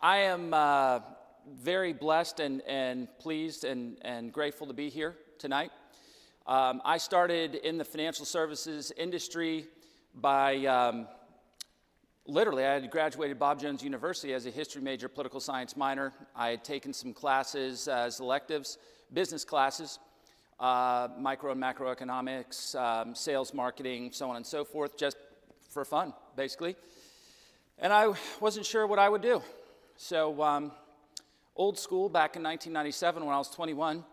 I am very blessed and pleased and grateful to be here tonight. I started in the financial services industry by literally, I had graduated Bob Jones University as a history major, political science minor. I had taken some classes as electives, business classes, micro and macroeconomics, sales, marketing, so on and so forth, just for fun, basically. And I wasn't sure what I would do. So old school, back in 1997 when I was 21,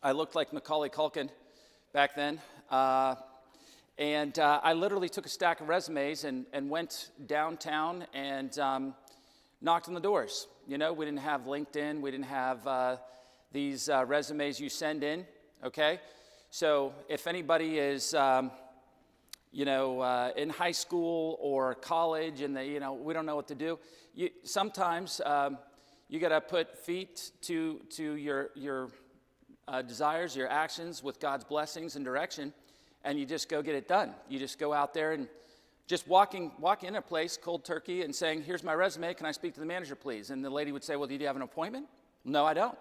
I looked like Macaulay Culkin back then. And I literally took a stack of resumes and went downtown and knocked on the doors. You know, we didn't have LinkedIn. We didn't have these resumes you send in, okay? So if anybody is, in high school or college and we don't know what to do, sometimes you got to put feet to your desires, your actions with God's blessings and direction, and you just go get it done. You just go out there and just walk in a place cold turkey and saying, "Here's my resume. Can I speak to the manager, please?" And the lady would say, "Well, do you have an appointment?" "No, I don't."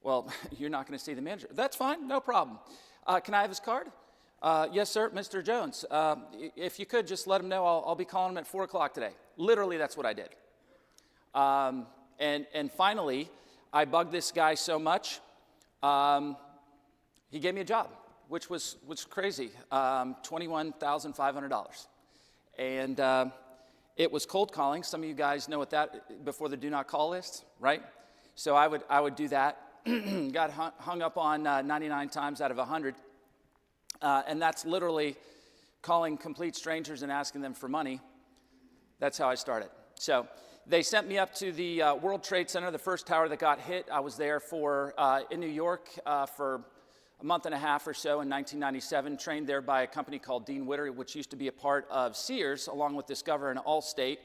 "Well, you're not going to see the manager." "That's fine, no problem. Can I have his card?" "Yes, sir, Mr. Jones. If you could, just let him know I'll be calling him at 4 o'clock today." Literally, that's what I did. And finally, I bugged this guy so much, he gave me a job, which was crazy, $21,500. And it was cold calling. Some of you guys know what that, before the do not call list, right? So I would do that. Got hung up on 99 times out of 100. And that's literally calling complete strangers and asking them for money. That's how I started. So they sent me up to the World Trade Center, the first tower that got hit. I was there in New York for a month and a half or so in 1997, trained there by a company called Dean Witter, which used to be a part of Sears, along with Discover and Allstate.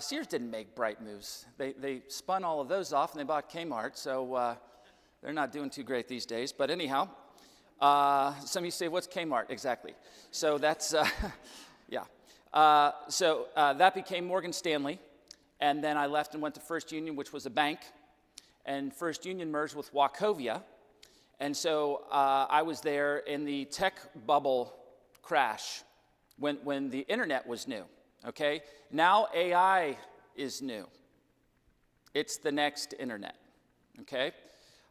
Sears didn't make bright moves. They spun all of those off and they bought Kmart, so they're not doing too great these days. But anyhow, some of you say, "What's Kmart?" Exactly. So that's, yeah. So that became Morgan Stanley. And then I left and went to First Union, which was a bank. And First Union merged with Wachovia. And so I was there in the tech bubble crash when the internet was new, okay? Now AI is new. It's the next internet, okay?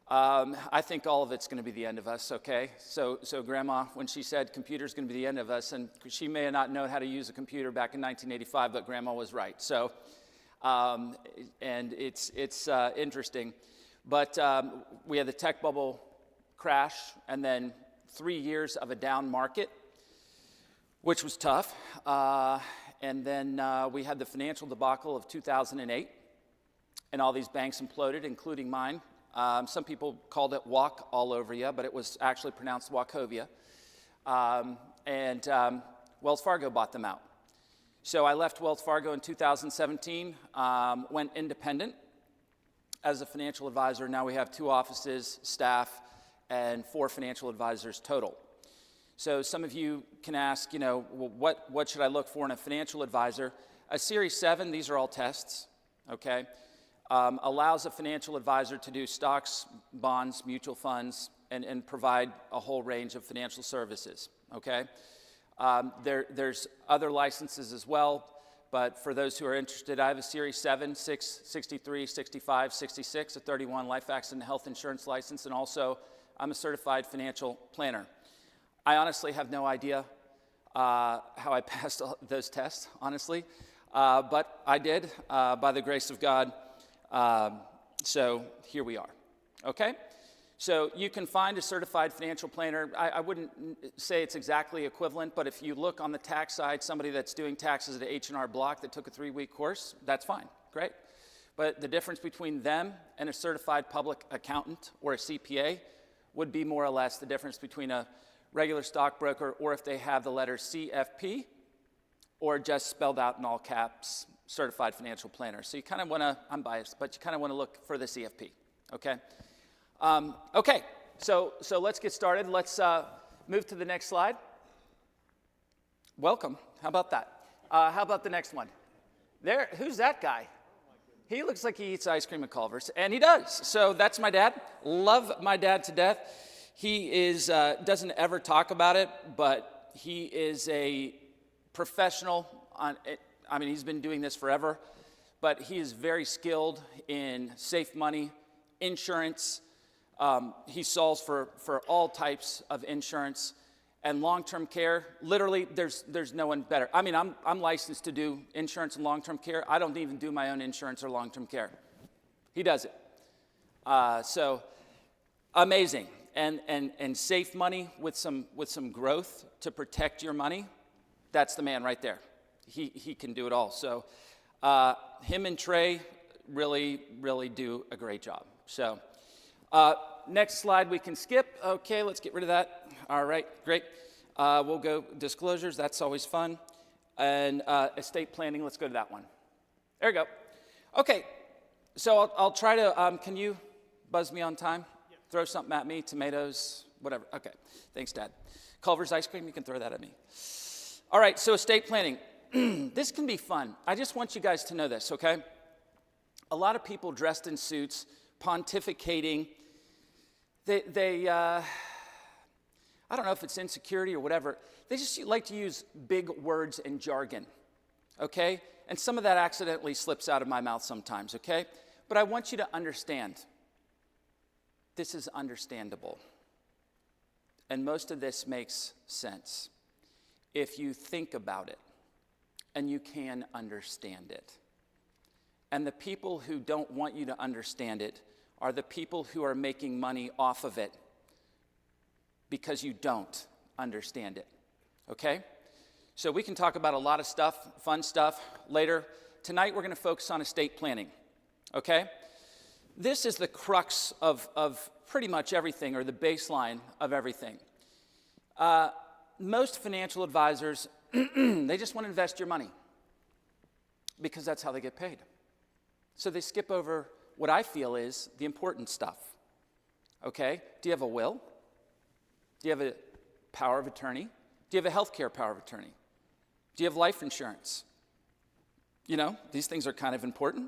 I think all of it's going to be the end of us, okay? So Grandma, when she said computer's going to be the end of us, and she may have not known how to use a computer back in 1985, but Grandma was right. So, and it's interesting. But we had the tech bubble crash, and then 3 years of a down market, which was tough. And then we had the financial debacle of 2008, and all these banks imploded, including mine. Some people called it walk all over you, but it was actually pronounced Wachovia. And Wells Fargo bought them out. So I left Wells Fargo in 2017, went independent as a financial advisor. Now we have 2 offices, staff, and 4 financial advisors total. So some of you can ask, well, what should I look for in a financial advisor? A Series 7, these are all tests, okay? Allows a financial advisor to do stocks, bonds, mutual funds, and provide a whole range of financial services, okay? There's other licenses as well, but for those who are interested, I have a Series 7, 6, 63, 65, 66, a 31 life accident and health insurance license, and also I'm a certified financial planner. I honestly have no idea how I passed those tests, honestly, but I did by the grace of God. So here we are, okay? So you can find a certified financial planner. I wouldn't say it's exactly equivalent, but if you look on the tax side, somebody that's doing taxes at H&R Block that took a 3-week course, that's fine, great. But the difference between them and a certified public accountant or a CPA would be more or less the difference between a regular stockbroker or if they have the letter CFP or just spelled out in all caps, certified financial planner. So you kind of want to, I'm biased, but you kind of want to look for the CFP, okay? Okay, so let's get started. Let's move to the next slide. Welcome. How about that? How about the next one? There, who's that guy? He looks like he eats ice cream at Culver's, and he does. So that's my dad. Love my dad to death. He is doesn't ever talk about it, but he is a professional on it. I mean, he's been doing this forever, but he is very skilled in safe money, insurance. He solves for all types of insurance and long-term care. Literally, there's no one better. I mean, I'm licensed to do insurance and long-term care. I don't even do my own insurance or long-term care. He does it. So amazing. And safe money with some growth to protect your money. That's the man right there. He can do it all. So him and Trey really do a great job. So next slide we can skip. Okay, let's get rid of that. All right, great. We'll go disclosures. That's always fun. And estate planning, let's go to that one. There you go. Okay, so I'll try to, can you buzz me on time? Yeah. Throw something at me, tomatoes, whatever. Okay, thanks, Dad. Culver's ice cream, you can throw that at me. All right, so estate planning. This can be fun. I just want you guys to know this, okay? A lot of people dressed in suits, pontificating. I don't know if it's insecurity or whatever. They just like to use big words and jargon, okay? And some of that accidentally slips out of my mouth sometimes, okay? But I want you to understand, this is understandable. And most of this makes sense if you think about it and you can understand it. And the people who don't want you to understand it are the people who are making money off of it because you don't understand it, okay? So we can talk about a lot of stuff, fun stuff, later. Tonight we're going to focus on estate planning, okay? This is the crux of pretty much everything, or the baseline of everything. Most financial advisors, they just want to invest your money because that's how they get paid. So they skip over what I feel is the important stuff, okay? Do you have a will? Do you have a power of attorney? Do you have a healthcare power of attorney? Do you have life insurance? You know, these things are kind of important,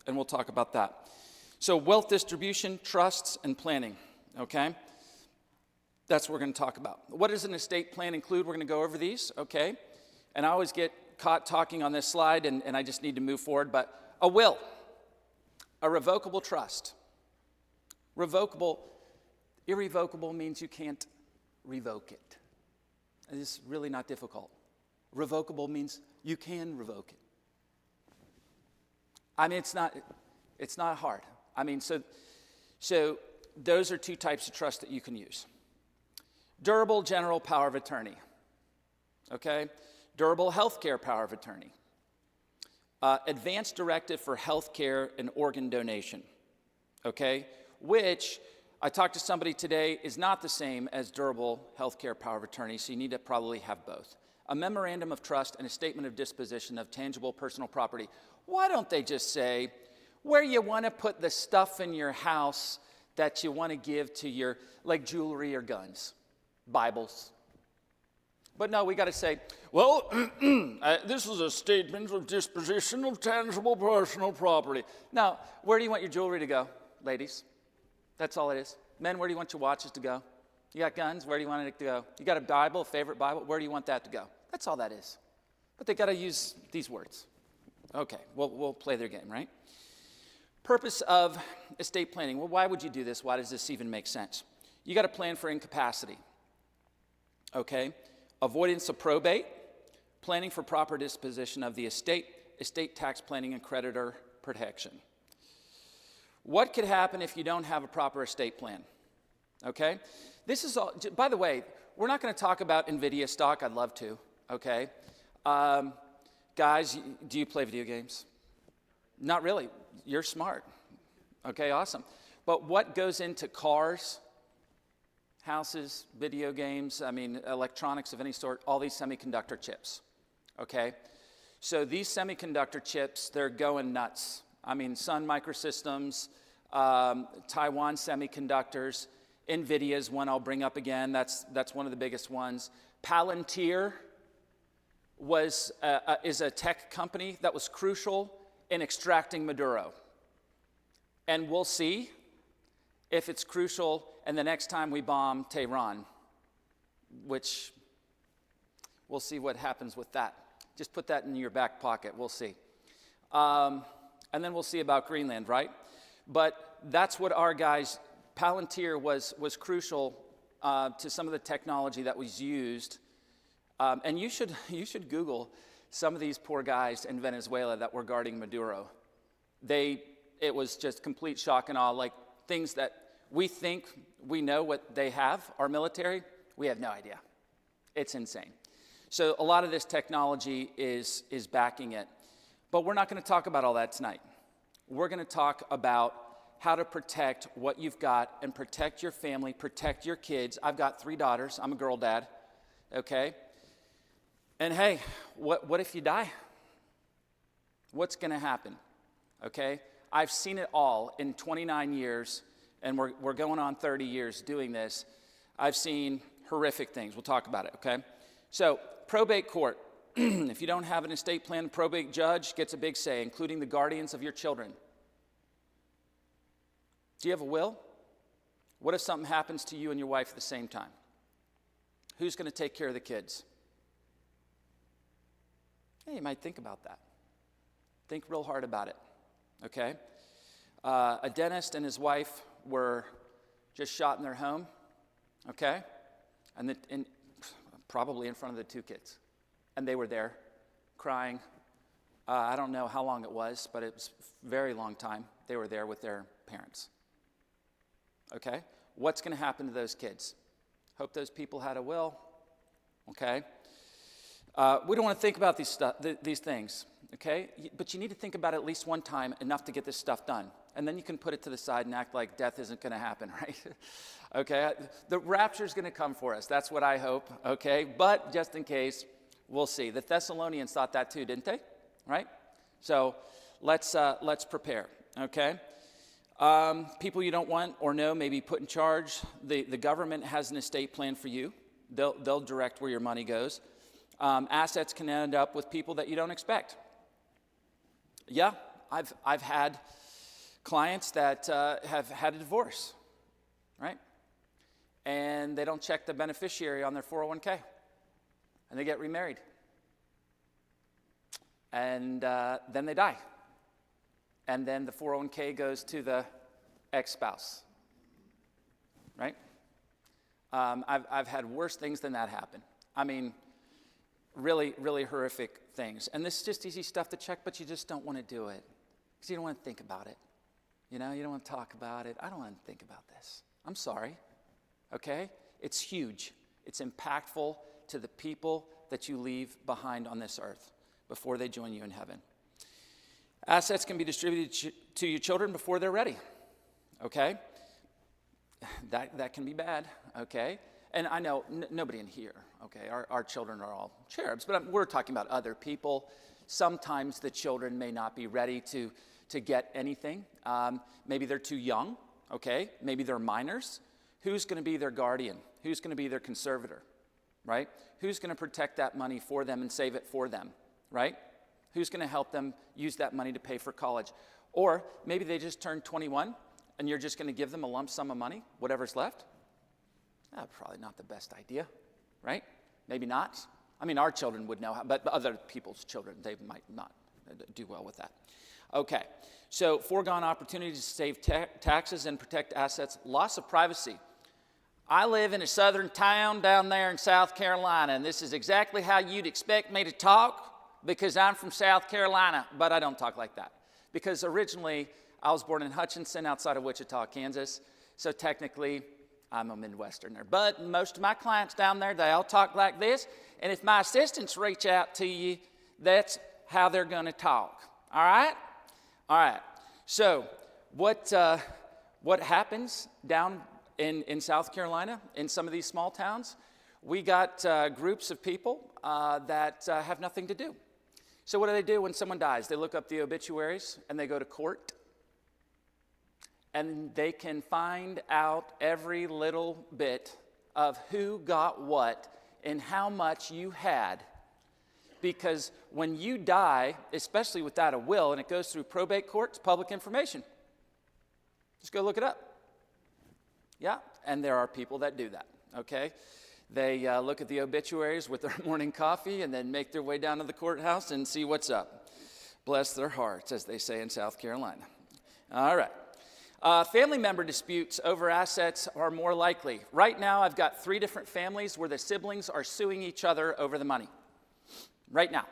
and we'll talk about that. So wealth distribution, trusts, and planning, okay? That's what we're going to talk about. What does an estate plan include? We're going to go over these, okay? And I always get caught talking on this slide, and I just need to move forward. But a will, a revocable trust. Irrevocable means you can't revoke it. It's really not difficult. Revocable means you can revoke it. I mean, it's not hard. I mean, so those are two types of trust that you can use. Durable general power of attorney, okay? Durable healthcare power of attorney. Advanced directive for healthcare and organ donation, okay? Which, I talked to somebody today, is not the same as durable healthcare power of attorney, so you need to probably have both. A memorandum of trust and a statement of disposition of tangible personal property. Why don't they just say where you want to put the stuff in your house that you want to give to your, like jewelry or guns? Bibles. But no, we got to say, well, this is a statement of disposition of tangible personal property. Now, where do you want your jewelry to go, ladies? That's all it is. Men, where do you want your watches to go? You got guns, where do you want it to go? You got a Bible, a favorite Bible, where do you want that to go? That's all that is. But they got to use these words. Okay, we'll play their game, right? Purpose of estate planning. Well, why would you do this? Why does this even make sense? You got to plan for incapacity. Okay? Avoidance of probate, planning for proper disposition of the estate tax planning, and creditor protection. What could happen if you don't have a proper estate plan? Okay? This is all, by the way, we're not going to talk about NVIDIA stock. I'd love to, okay? Guys, do you play video games? Not really. You're smart. Okay, awesome. But what goes into cars, houses, video games, I mean, electronics of any sort, all these semiconductor chips, okay? So these semiconductor chips, they're going nuts. I mean, Sun Microsystems, Taiwan Semiconductors, NVIDIA is one I'll bring up again. That's one of the biggest ones. Palantir is a tech company that was crucial in extracting Maduro. And we'll see if it's crucial and the next time we bomb Tehran, which we'll see what happens with that. Just put that in your back pocket. We'll see. And then we'll see about Greenland, right? But that's what our guys, Palantir was crucial to some of the technology that was used. And you should Google some of these poor guys in Venezuela that were guarding Maduro. It was just complete shock and awe, like things that we think we know what they have, our military, we have no idea. It's insane. So a lot of this technology is backing it. But we're not going to talk about all that tonight. We're going to talk about how to protect what you've got and protect your family, protect your kids. I've got 3 daughters. I'm a girl dad, okay? And hey, what if you die? What's going to happen, okay? I've seen it all in 29 years, and we're going on 30 years doing this. I've seen horrific things. We'll talk about it, okay? So, probate court. If you don't have an estate plan, probate judge gets a big say, including the guardians of your children. Do you have a will? What if something happens to you and your wife at the same time? Who's going to take care of the kids? Yeah, you might think about that. Think real hard about it, okay? A dentist and his wife were just shot in their home, okay? And probably in front of the 2 kids. And they were there crying. I don't know how long it was, but it was a very long time. They were there with their parents. Okay? What's going to happen to those kids? Hope those people had a will. Okay? We don't want to think about these things. Okay? But you need to think about it at least one time, enough to get this stuff done. And then you can put it to the side and act like death isn't going to happen, right? Okay? The rapture's going to come for us. That's what I hope. Okay? But just in case, we'll see. The Thessalonians thought that too, didn't they? Right? So let's prepare. Okay? People you don't want or know may be put in charge. The government has an estate plan for you. They'll direct where your money goes. Assets can end up with people that you don't expect. Yeah, I've had clients that have had a divorce, right? And they don't check the beneficiary on their 401k, and they get remarried. And then they die. And then the 401k goes to the ex-spouse, right? I've had worse things than that happen. I mean, really, really horrific things. And this is just easy stuff to check, but you just don't want to do it because you don't want to think about it. You know, you don't want to talk about it. I don't want to think about this. I'm sorry, okay? It's huge. It's impactful to the people that you leave behind on this earth before they join you in heaven. Assets can be distributed to your children before they're ready, okay? That can be bad, okay? And I know nobody in here, okay? Our children are all cherubs, but we're talking about other people. Sometimes the children may not be ready to get anything. Maybe they're too young, okay? Maybe they're minors. Who's going to be their guardian? Who's going to be their conservator, right? Who's going to protect that money for them and save it for them, right? Who's going to help them use that money to pay for college? Or maybe they just turned 21 and you're just going to give them a lump sum of money, whatever's left. Probably not the best idea, right? Maybe not. I mean, our children would know how, but other people's children, they might not do well with that. Okay, so foregone opportunities to save taxes and protect assets, loss of privacy. I live in a southern town down there in South Carolina, and this is exactly how you'd expect me to talk because I'm from South Carolina, but I don't talk like that. Because originally, I was born in Hutchinson outside of Wichita, Kansas, so technically, I'm a Midwesterner. But most of my clients down there, they all talk like this, and if my assistants reach out to you, that's how they're going to talk, all right? All right, so what happens down in South Carolina, in some of these small towns? We got groups of people that have nothing to do. So what do when someone dies? They look up the obituaries and they go to court. And they can find out every little bit of who got what and how much you had. Because when you die, especially without a will, and it goes through probate court, it's public information. Just go look it up. Yeah, and there are people that do that, okay? They look at the obituaries with their morning coffee and then make their way down to the courthouse and see what's up. Bless their hearts, as they say in South Carolina. All right. Family member disputes over assets are more likely. Right now, I've got 3 different families where the siblings are suing each other over the money. Right now.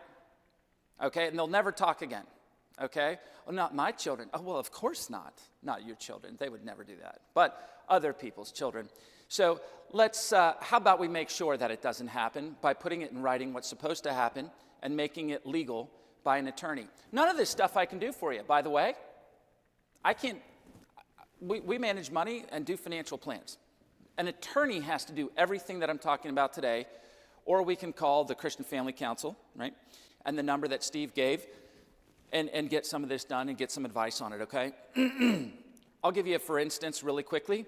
Okay, and they'll never talk again. Okay? Well, not my children. Oh, well, of course not. Not your children. They would never do that. But other people's children. So let's, how about we make sure that it doesn't happen by putting it in writing what's supposed to happen and making it legal by an attorney. None of this stuff I can do for you, by the way. I can't, we manage money and do financial plans. An attorney has to do everything that I'm talking about today, or we can call the Christian Family Council, right? And the number that Steve gave, and get some of this done and get some advice on it, okay? I'll give you a for instance really quickly.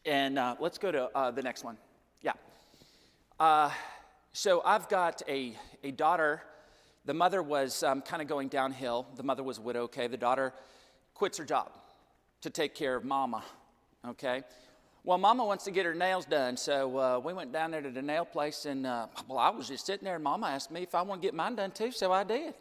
And let's go to the next one. Yeah. So I've got a daughter. The mother was kind of going downhill. The mother was a widow, okay? The daughter quits her job to take care of mama, okay? Well, mama wants to get her nails done, so we went down there to the nail place, and well, I was just sitting there, and mama asked me if I want to get mine done too, so I did.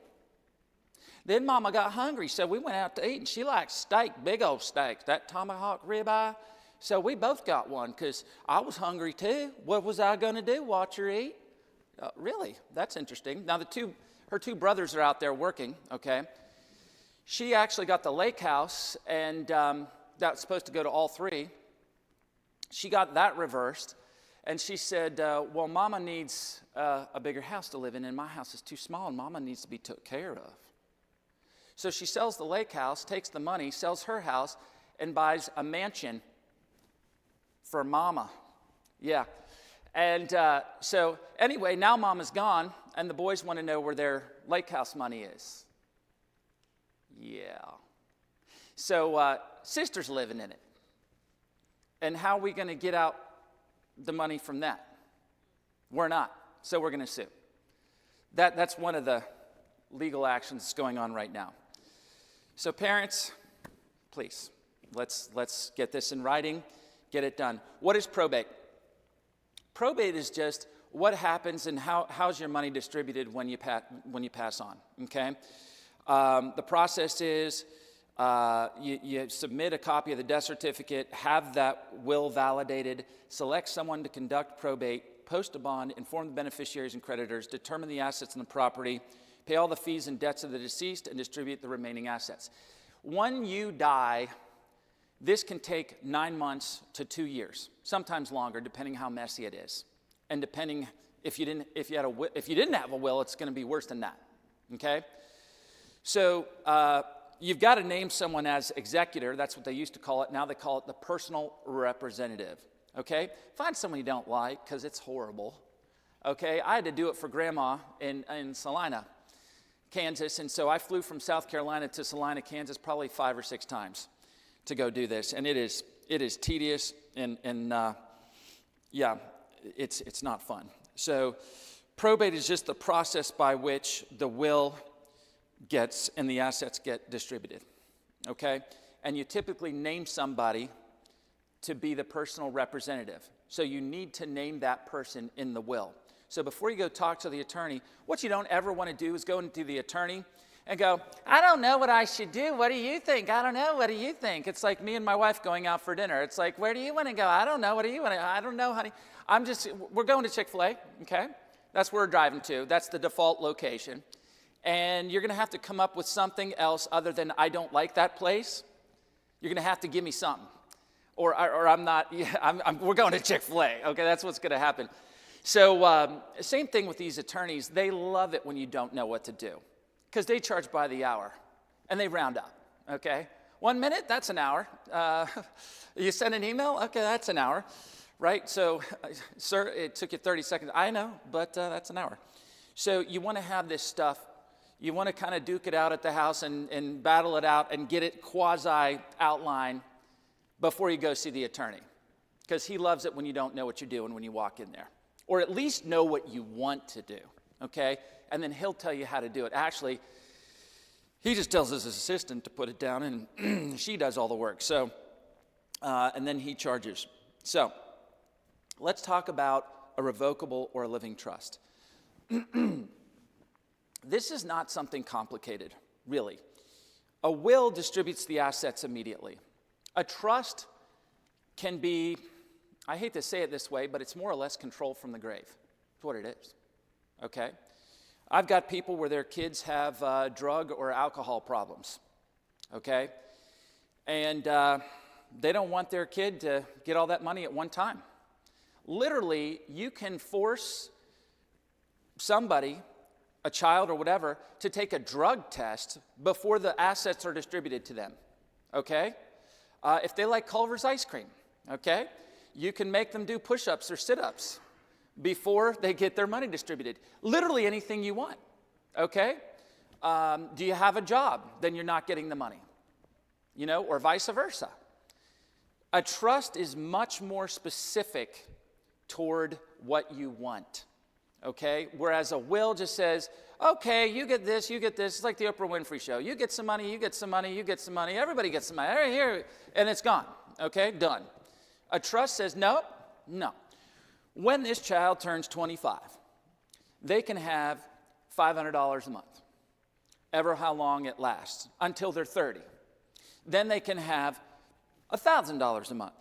Then mama got hungry, so we went out to eat, and she likes steak, big old steaks, that tomahawk ribeye. So we both got one because I was hungry too. What was I going to do, watch her eat? Really? That's interesting. Now, her 2 brothers are out there working, okay? She actually got the lake house, and that's supposed to go to all 3. She got that reversed, and she said, well, mama needs a bigger house to live in, and my house is too small, and mama needs to be took care of. So she sells the lake house, takes the money, sells her house, and buys a mansion for mama. Yeah. And so anyway, now mama's gone, and the boys want to know where their lake house money is. Yeah. So sister's living in it. And how are we going to get out the money from that? We're not. So we're going to sue. That's one of the legal actions that's going on right now. So parents, please, let's get this in writing, get it done. What is probate? Probate is just what happens and how's your money distributed when you pass on, okay? The process is you submit a copy of the death certificate, have that will validated, select someone to conduct probate, post a bond, inform the beneficiaries and creditors, determine the assets and the property, pay all the fees and debts of the deceased, and distribute the remaining assets. When you die, this can take 9 months to 2 years, sometimes longer, depending how messy it is, and depending if you didn't have a will, it's going to be worse than that. Okay, so you've got to name someone as executor. That's what they used to call it. Now they call it the personal representative. Okay, find someone you don't like because it's horrible. Okay, I had to do it for Grandma in Salina, Kansas, and so I flew from South Carolina to Salina, Kansas, probably 5 or 6 times to go do this, and it is tedious and yeah, it's not fun. So probate is just the process by which the will gets and the assets get distributed. Okay, and you typically name somebody to be the personal representative. So you need to name that person in the will. So before you go talk to the attorney, what you don't ever want to do is go into the attorney and go, I don't know what I should do. What do you think? I don't know. What do you think? It's like me and my wife going out for dinner. It's like, where do you want to go? I don't know. What do you want to? I don't know, honey. We're going to Chick-fil-A, okay? That's where we're driving to. That's the default location. And you're going to have to come up with something else other than I don't like that place. You're going to have to give me something. Or I'm not, yeah, we're going to Chick-fil-A, okay? That's what's going to happen. So same thing with these attorneys. They love it when you don't know what to do because they charge by the hour and they round up, okay? 1 minute, that's an hour. You send an email, okay, that's an hour, right? So, sir, it took you 30 seconds. I know, but that's an hour. So you want to have this stuff. You want to kind of duke it out at the house and battle it out and get it quasi-outline before you go see the attorney because he loves it when you don't know what you're doing when you walk in there. Or at least know what you want to do, okay? And then he'll tell you how to do it. Actually, He just tells his assistant to put it down, and she does all the work. So, and then he charges. So, let's talk about a revocable or a living trust. This is not something complicated, really. A will distributes the assets immediately. A trust can be, I hate to say it this way, but it's more or less control from the grave. That's what it is, okay? I've got people where their kids have drug or alcohol problems, okay? And they don't want their kid to get all that money at one time. Literally, you can force somebody, a child or whatever, to take a drug test before the assets are distributed to them, okay? If they like Culver's ice cream, okay? You can make them do push-ups or sit-ups before they get their money distributed. Literally anything you want, okay? Do you have a job? Then you're not getting the money, you know, or vice versa. A trust is much more specific toward what you want, okay? Whereas a will just says, okay, you get this, you get this. It's like the Oprah Winfrey Show. You get some money, you get some money, you get some money. Everybody gets some money. Right here, and it's gone, okay? Done. A trust says, nope, no. When this child turns 25, they can have $500 a month, ever how long it lasts, until they're 30. Then they can have $1,000 a month.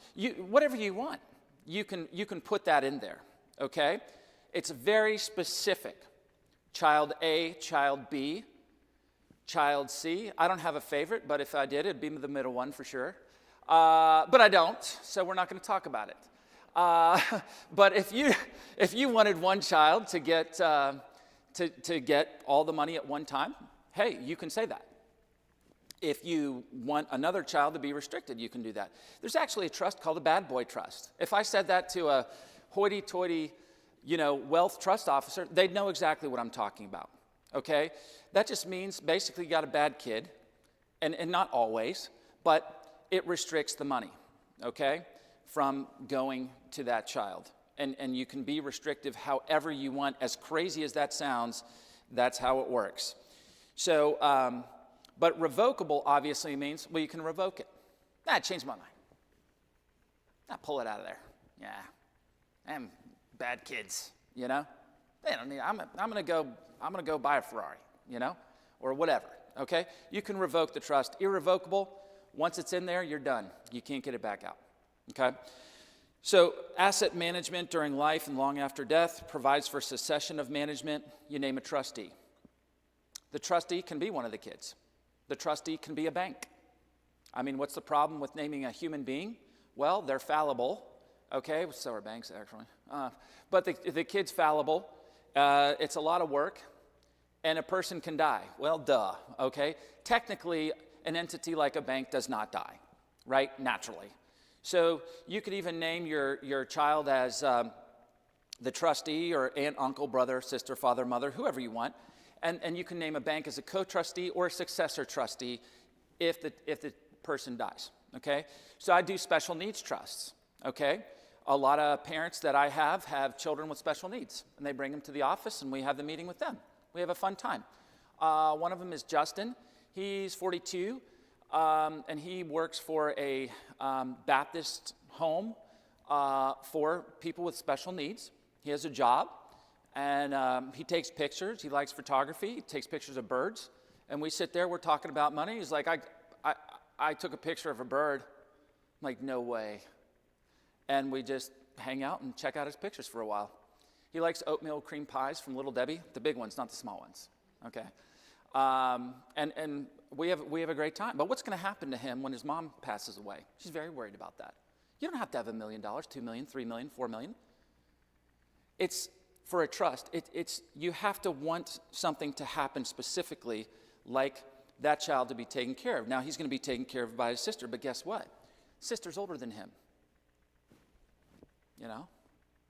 Whatever you want, you can put that in there, okay? It's very specific. Child A, child B, child C. I don't have a favorite, but if I did, it'd be the middle one for sure. But I don't, so we're not going to talk about it. But if you wanted one child to get to get all the money at one time, hey, you can say that. If you want another child to be restricted, you can do that. There's actually a trust called a bad boy trust. If I said that to a hoity-toity, wealth trust officer, they'd know exactly what I'm talking about, okay? That just means basically you got a bad kid, and not always, but it restricts the money, okay, from going to that child. And you can be restrictive however you want. As crazy as that sounds, that's how it works. So, but revocable obviously means, well, you can revoke it. I changed my mind. Pull it out of there. Yeah, I'm bad kids, They don't need. I'm gonna go buy a Ferrari, or whatever. Okay, you can revoke the trust. Irrevocable. Once it's in there, you're done. You can't get it back out. Okay. So asset management during life and long after death provides for succession of management. You name a trustee. The trustee can be one of the kids. The trustee can be a bank. I mean, what's the problem with naming a human being? Well, they're fallible. Okay, so are banks actually. But the kid's fallible. It's a lot of work, and a person can die. Well, duh. Okay, technically, an entity like a bank does not die, right? Naturally. So you could even name your child as the trustee, or aunt, uncle, brother, sister, father, mother, whoever you want. And you can name a bank as a co-trustee or a successor trustee if the person dies, okay? So I do special needs trusts, okay? A lot of parents that I have children with special needs, and they bring them to the office, and we have the meeting with them. We have a fun time. One of them is Justin. He's 42, and he works for a Baptist home for people with special needs. He has a job. And he takes pictures. He likes photography. He takes pictures of birds. And we sit there. We're talking about money. He's like, I took a picture of a bird. I'm like, no way. And we just hang out and check out his pictures for a while. He likes oatmeal cream pies from Little Debbie. The big ones, not the small ones. Okay. And we have a great time. But what's going to happen to him when his mom passes away? She's very worried about that. You don't have to have $1 million, $2 million, $3 million, $4 million. It's for a trust, you have to want something to happen specifically, like that child to be taken care of. Now, he's going to be taken care of by his sister, but guess what? Sister's older than him.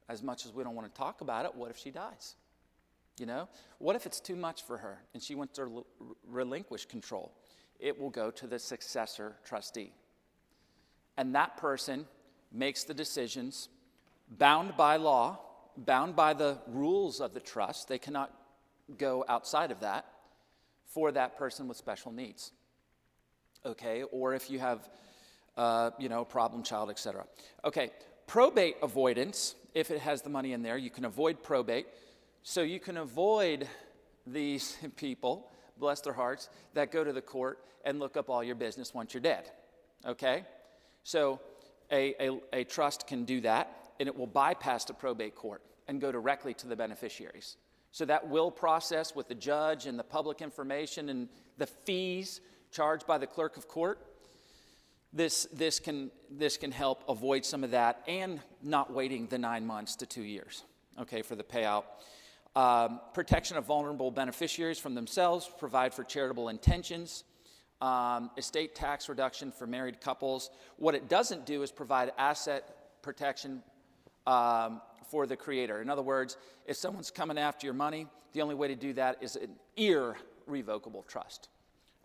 As much as we don't want to talk about it, what if she dies? What if it's too much for her and she wants to relinquish control? It will go to the successor trustee. And that person makes the decisions bound by law, bound by the rules of the trust. They cannot go outside of that for that person with special needs, okay? Or if you have, a problem child, etc. Okay, probate avoidance, if it has the money in there, you can avoid probate. So you can avoid these people, bless their hearts, that go to the court and look up all your business once you're dead, okay? So a trust can do that, and it will bypass the probate court and go directly to the beneficiaries. So that will process with the judge and the public information and the fees charged by the clerk of court. This can help avoid some of that and not waiting the 9 months to 2 years, okay, for the payout. Protection of vulnerable beneficiaries from themselves, provide for charitable intentions, estate tax reduction for married couples. What it doesn't do is provide asset protection for the creator. In other words, if someone's coming after your money, the only way to do that is an irrevocable trust,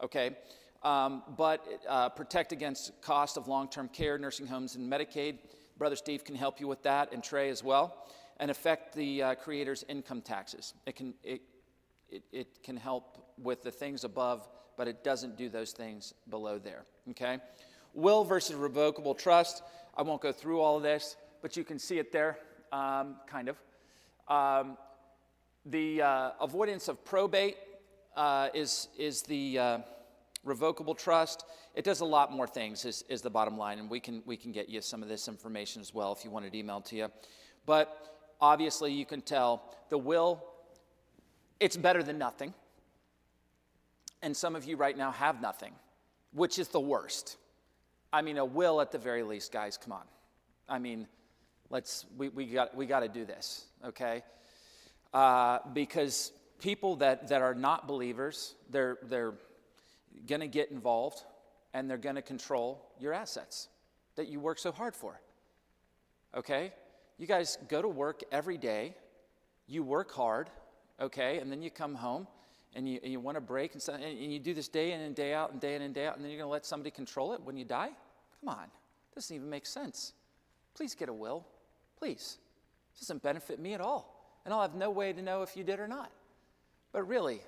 okay? But protect against cost of long-term care, nursing homes, and Medicaid. Brother Steve can help you with that, and Trey as well. And affect the creator's income taxes. It can help with the things above, but it doesn't do those things below there, okay? Will versus revocable trust. I won't go through all of this, but you can see it there, kind of. The avoidance of probate is the revocable trust. It does a lot more things, is the bottom line, and we can get you some of this information as well if you want it emailed to you. But obviously, you can tell the will, it's better than nothing. And some of you right now have nothing, which is the worst. I mean, a will at the very least, guys, come on. I mean, we got to do this, okay? Because people that are not believers, they're going to get involved, and they're going to control your assets that you work so hard for, okay? You guys go to work every day, you work hard, okay, and then you come home and you want a break and you do this day in and day out and day in and day out, and then you're going to let somebody control it when you die? Come on, it doesn't even make sense. Please get a will, please. It doesn't benefit me at all, and I'll have no way to know if you did or not. But really,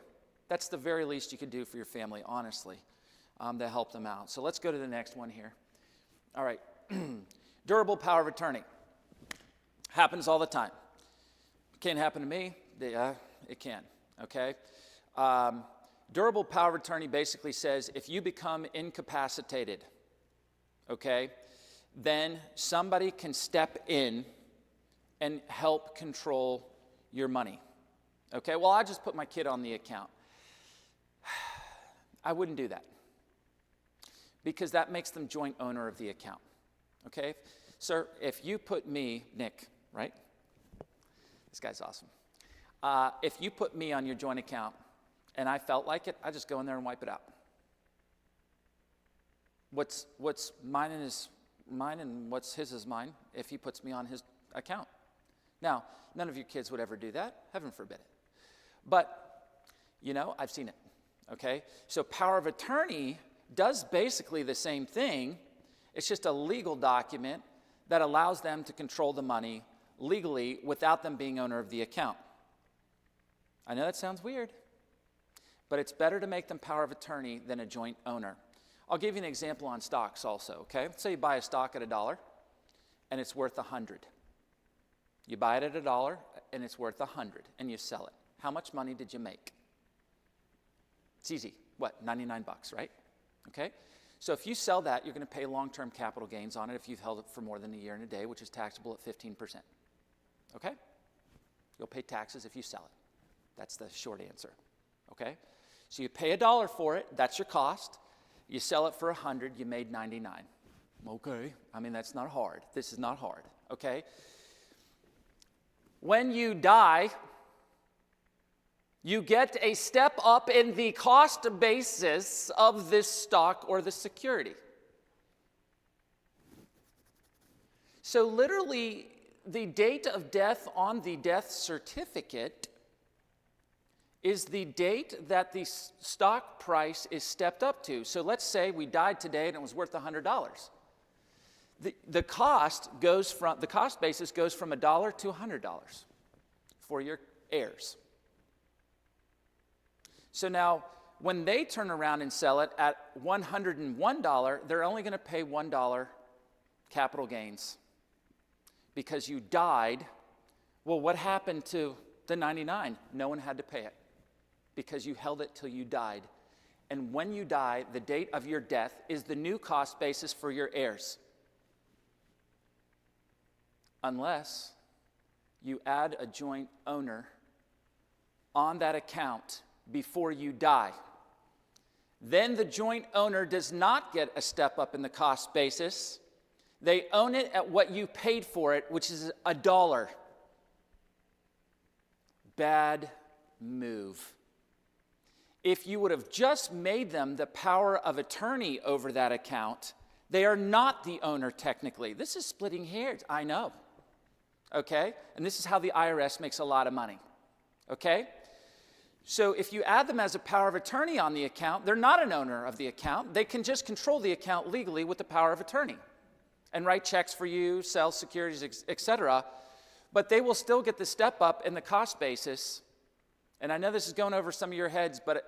that's the very least you could do for your family, honestly, to help them out. So let's go to the next one here. All right, durable power of attorney. Happens all the time. It can't happen to me. It can, okay? Durable power of attorney basically says if you become incapacitated, okay, then somebody can step in and help control your money. Okay, well, I just put my kid on the account. I wouldn't do that because that makes them joint owner of the account, okay? Sir, if you put me, Nick, right? This guy's awesome. If you put me on your joint account and I felt like it, I just go in there and wipe it out. What's mine is mine and what's his is mine if he puts me on his account. Now, none of your kids would ever do that. Heaven forbid it. But, I've seen it, okay? So power of attorney does basically the same thing. It's just a legal document that allows them to control the money legally without them being owner of the account. I know that sounds weird, but it's better to make them power of attorney than a joint owner. I'll give you an example on stocks also, okay? Let's say you buy a stock at $1 and it's worth $100. You buy it at $1 and it's worth $100 and you sell it. How much money did you make? It's easy. What, 99 bucks, right? Okay? So if you sell that, you're going to pay long-term capital gains on it if you've held it for more than a year and a day, which is taxable at 15%. Okay? You'll pay taxes if you sell it. That's the short answer. Okay? So you pay $1 for it, that's your cost. You sell it for $100, you made 99. Okay? I mean, that's not hard. This is not hard. Okay? When you die, you get a step up in the cost basis of this stock or the security. So literally, the date of death on the death certificate is the date that the stock price is stepped up to. So let's say we died today and it was worth $100. The cost basis goes from $1 to $100 for your heirs. So now, when they turn around and sell it at $101, they're only going to pay $1 capital gains because you died. Well, what happened to the 99? No one had to pay it because you held it till you died. And when you die, the date of your death is the new cost basis for your heirs. Unless you add a joint owner on that account before you die. Then the joint owner does not get a step up in the cost basis. They own it at what you paid for it, which is $1. Bad move. If you would have just made them the power of attorney over that account, they are not the owner technically. This is splitting hairs, I know. Okay? And this is how the IRS makes a lot of money. Okay? So if you add them as a power of attorney on the account, they're not an owner of the account. They can just control the account legally with the power of attorney and write checks for you, sell securities, etc. But they will still get the step up in the cost basis. And I know this is going over some of your heads, but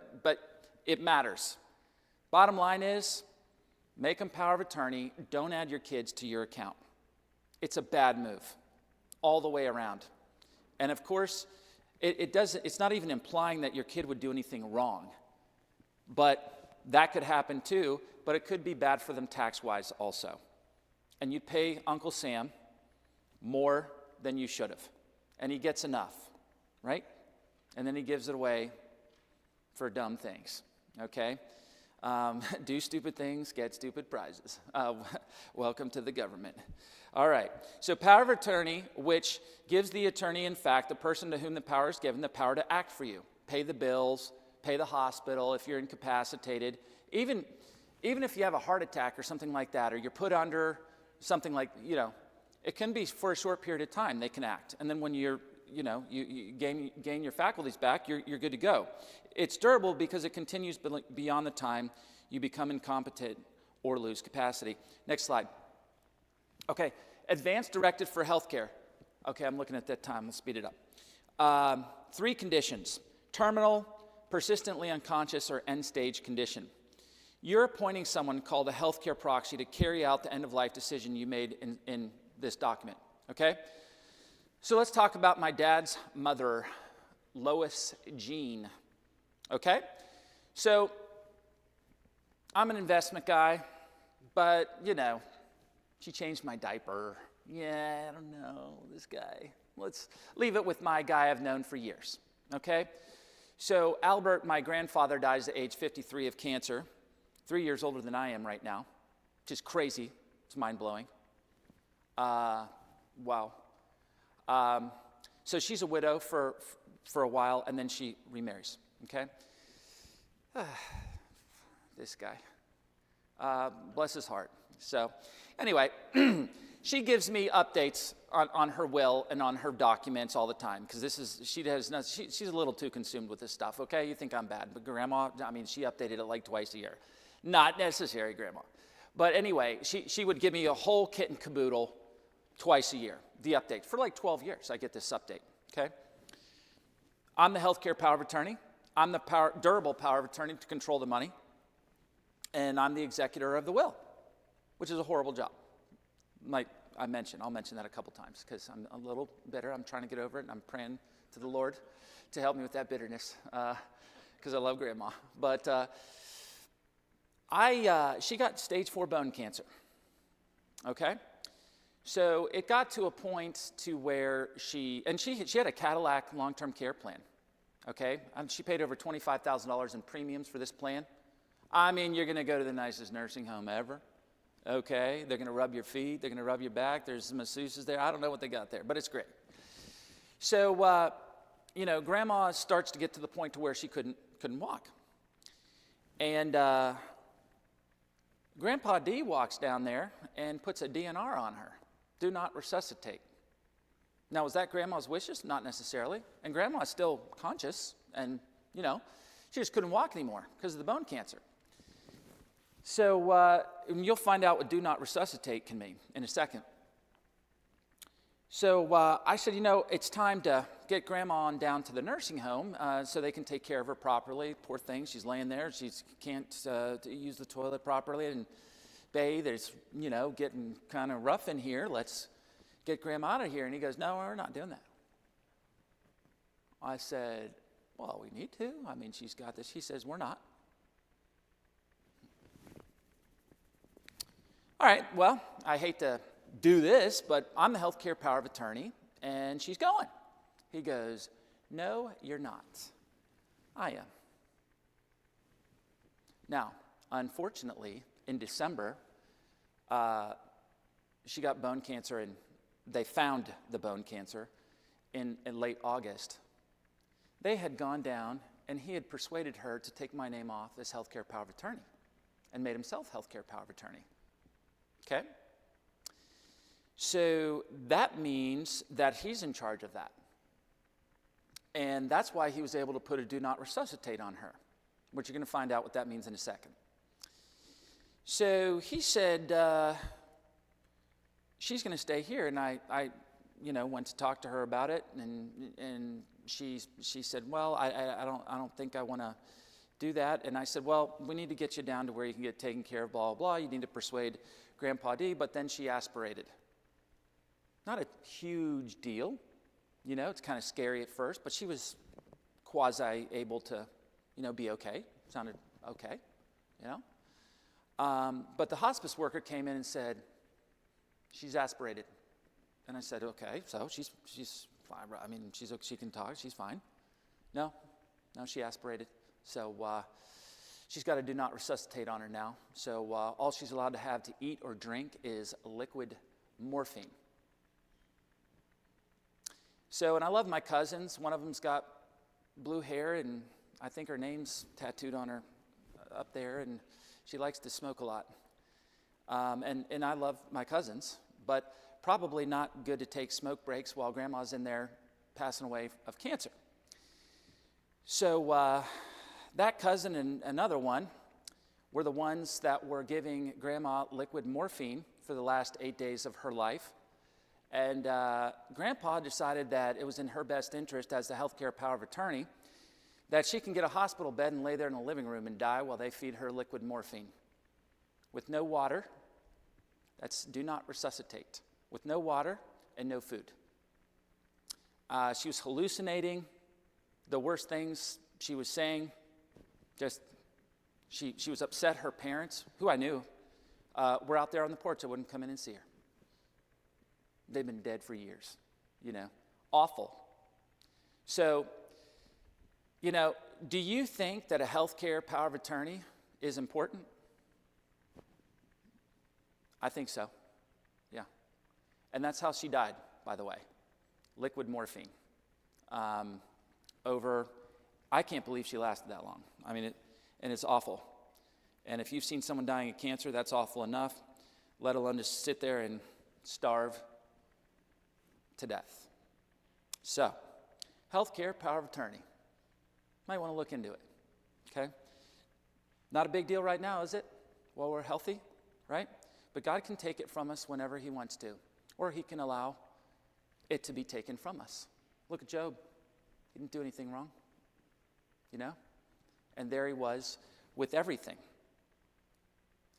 it matters. Bottom line is, make them power of attorney. Don't add your kids to your account. It's a bad move all the way around. And of course, it's not even implying that your kid would do anything wrong. But that could happen too, but it could be bad for them tax-wise also. And you'd pay Uncle Sam more than you should have. And he gets enough, right? And then he gives it away for dumb things, okay? Do stupid things, get stupid prizes. Welcome to the government. All right, so power of attorney, which gives the attorney, in fact, the person to whom the power is given, the power to act for you. Pay the bills, pay the hospital if you're incapacitated. Even if you have a heart attack or something like that, or you're put under something like, it can be for a short period of time they can act. And then when you gain your faculties back, you're good to go. It's durable because it continues beyond the time you become incompetent or lose capacity. Next slide. Okay, advance directive for healthcare. Okay, I'm looking at that time. Let's speed it up. 3 conditions: terminal, persistently unconscious, or end-stage condition. You're appointing someone called a healthcare proxy to carry out the end-of-life decision you made in this document, okay? So let's talk about my dad's mother, Lois Jean, okay? So I'm an investment guy, but, she changed my diaper. Yeah, I don't know, this guy. Let's leave it with my guy I've known for years, okay? So Albert, my grandfather, dies at age 53 of cancer, 3 years older than I am right now, which is crazy. It's mind-blowing. Wow. So she's a widow for a while, and then she remarries, okay? This guy. Bless his heart. So anyway, she gives me updates on her will and on her documents all the time, because she's a little too consumed with this stuff, okay? You think I'm bad, but Grandma, she updated it like twice a year. Not necessary, Grandma. But anyway, she would give me a whole kit and caboodle twice a year, the update. For like 12 years, I get this update, okay? I'm the healthcare power of attorney. I'm the durable power of attorney to control the money. And I'm the executor of the will, which is a horrible job. Like I'll mention that a couple times because I'm a little bitter. I'm trying to get over it, and I'm praying to the Lord to help me with that bitterness because I love Grandma. But she got stage 4 bone cancer, okay? So it got to a point to where she had a Cadillac long-term care plan, okay? She paid over $25,000 in premiums for this plan. You're going to go to the nicest nursing home ever, okay? They're going to rub your feet. They're going to rub your back. There's masseuses there. I don't know what they got there, but it's great. So, Grandma starts to get to the point to where she couldn't walk. And Grandpa D walks down there and puts a DNR on her. Do not resuscitate. Now, was that Grandma's wishes? Not necessarily. And Grandma's still conscious, and, she just couldn't walk anymore because of the bone cancer. So you'll find out what do not resuscitate can mean in a second. So I said, it's time to get Grandma on down to the nursing home so they can take care of her properly. Poor thing, she's laying there. She can't use the toilet properly and bathe. It's, getting kind of rough in here. Let's get Grandma out of here. And he goes, no, we're not doing that. I said, well, we need to. I mean, she's got this. He says, we're not. All right, well, I hate to do this, but I'm the healthcare power of attorney, and she's going. He goes, no, you're not. I am. Now, unfortunately, in December, she got bone cancer, and they found the bone cancer in late August. They had gone down, and he had persuaded her to take my name off as healthcare power of attorney and made himself healthcare power of attorney. Okay? So that means that he's in charge of that. And that's why he was able to put a do not resuscitate on her, which you're going to find out what that means in a second. So he said, she's going to stay here. And I went to talk to her about it, and she said, well, I don't think I want to do that. And I said, well, we need to get you down to where you can get taken care of, blah, blah, blah. You need to persuade Grandpa D. But then she aspirated. Not a huge deal. It's kind of scary at first, but she was quasi able to, be okay. Sounded okay, But the hospice worker came in and said, she's aspirated. And I said, okay, so she's fine. I mean, she can talk, she's fine. No, she aspirated. So she's got to do not resuscitate on her now. So all she's allowed to have to eat or drink is liquid morphine. So, and I love my cousins. One of them's got blue hair, and I think her name's tattooed on her up there, and she likes to smoke a lot. And I love my cousins, but probably not good to take smoke breaks while Grandma's in there passing away of cancer. So that cousin and another one were the ones that were giving Grandma liquid morphine for the last 8 days of her life. And Grandpa decided that it was in her best interest as the healthcare power of attorney that she can get a hospital bed and lay there in the living room and die while they feed her liquid morphine. With no water, that's do not resuscitate. With no water and no food. She was hallucinating. The worst things she was saying, she was upset. Her parents, who I knew, were out there on the porch. I wouldn't come in and see her. They've been dead for years, awful. So, do you think that a healthcare power of attorney is important? I think so, yeah. And that's how she died, by the way, liquid morphine. I can't believe she lasted that long. I mean, and it's awful. And if you've seen someone dying of cancer, that's awful enough, let alone just sit there and starve to death. So, healthcare power of attorney. Might want to look into it, okay? Not a big deal right now, is it? Well, we're healthy, right? But God can take it from us whenever he wants to, or he can allow it to be taken from us. Look at Job. He didn't do anything wrong, And there he was with everything.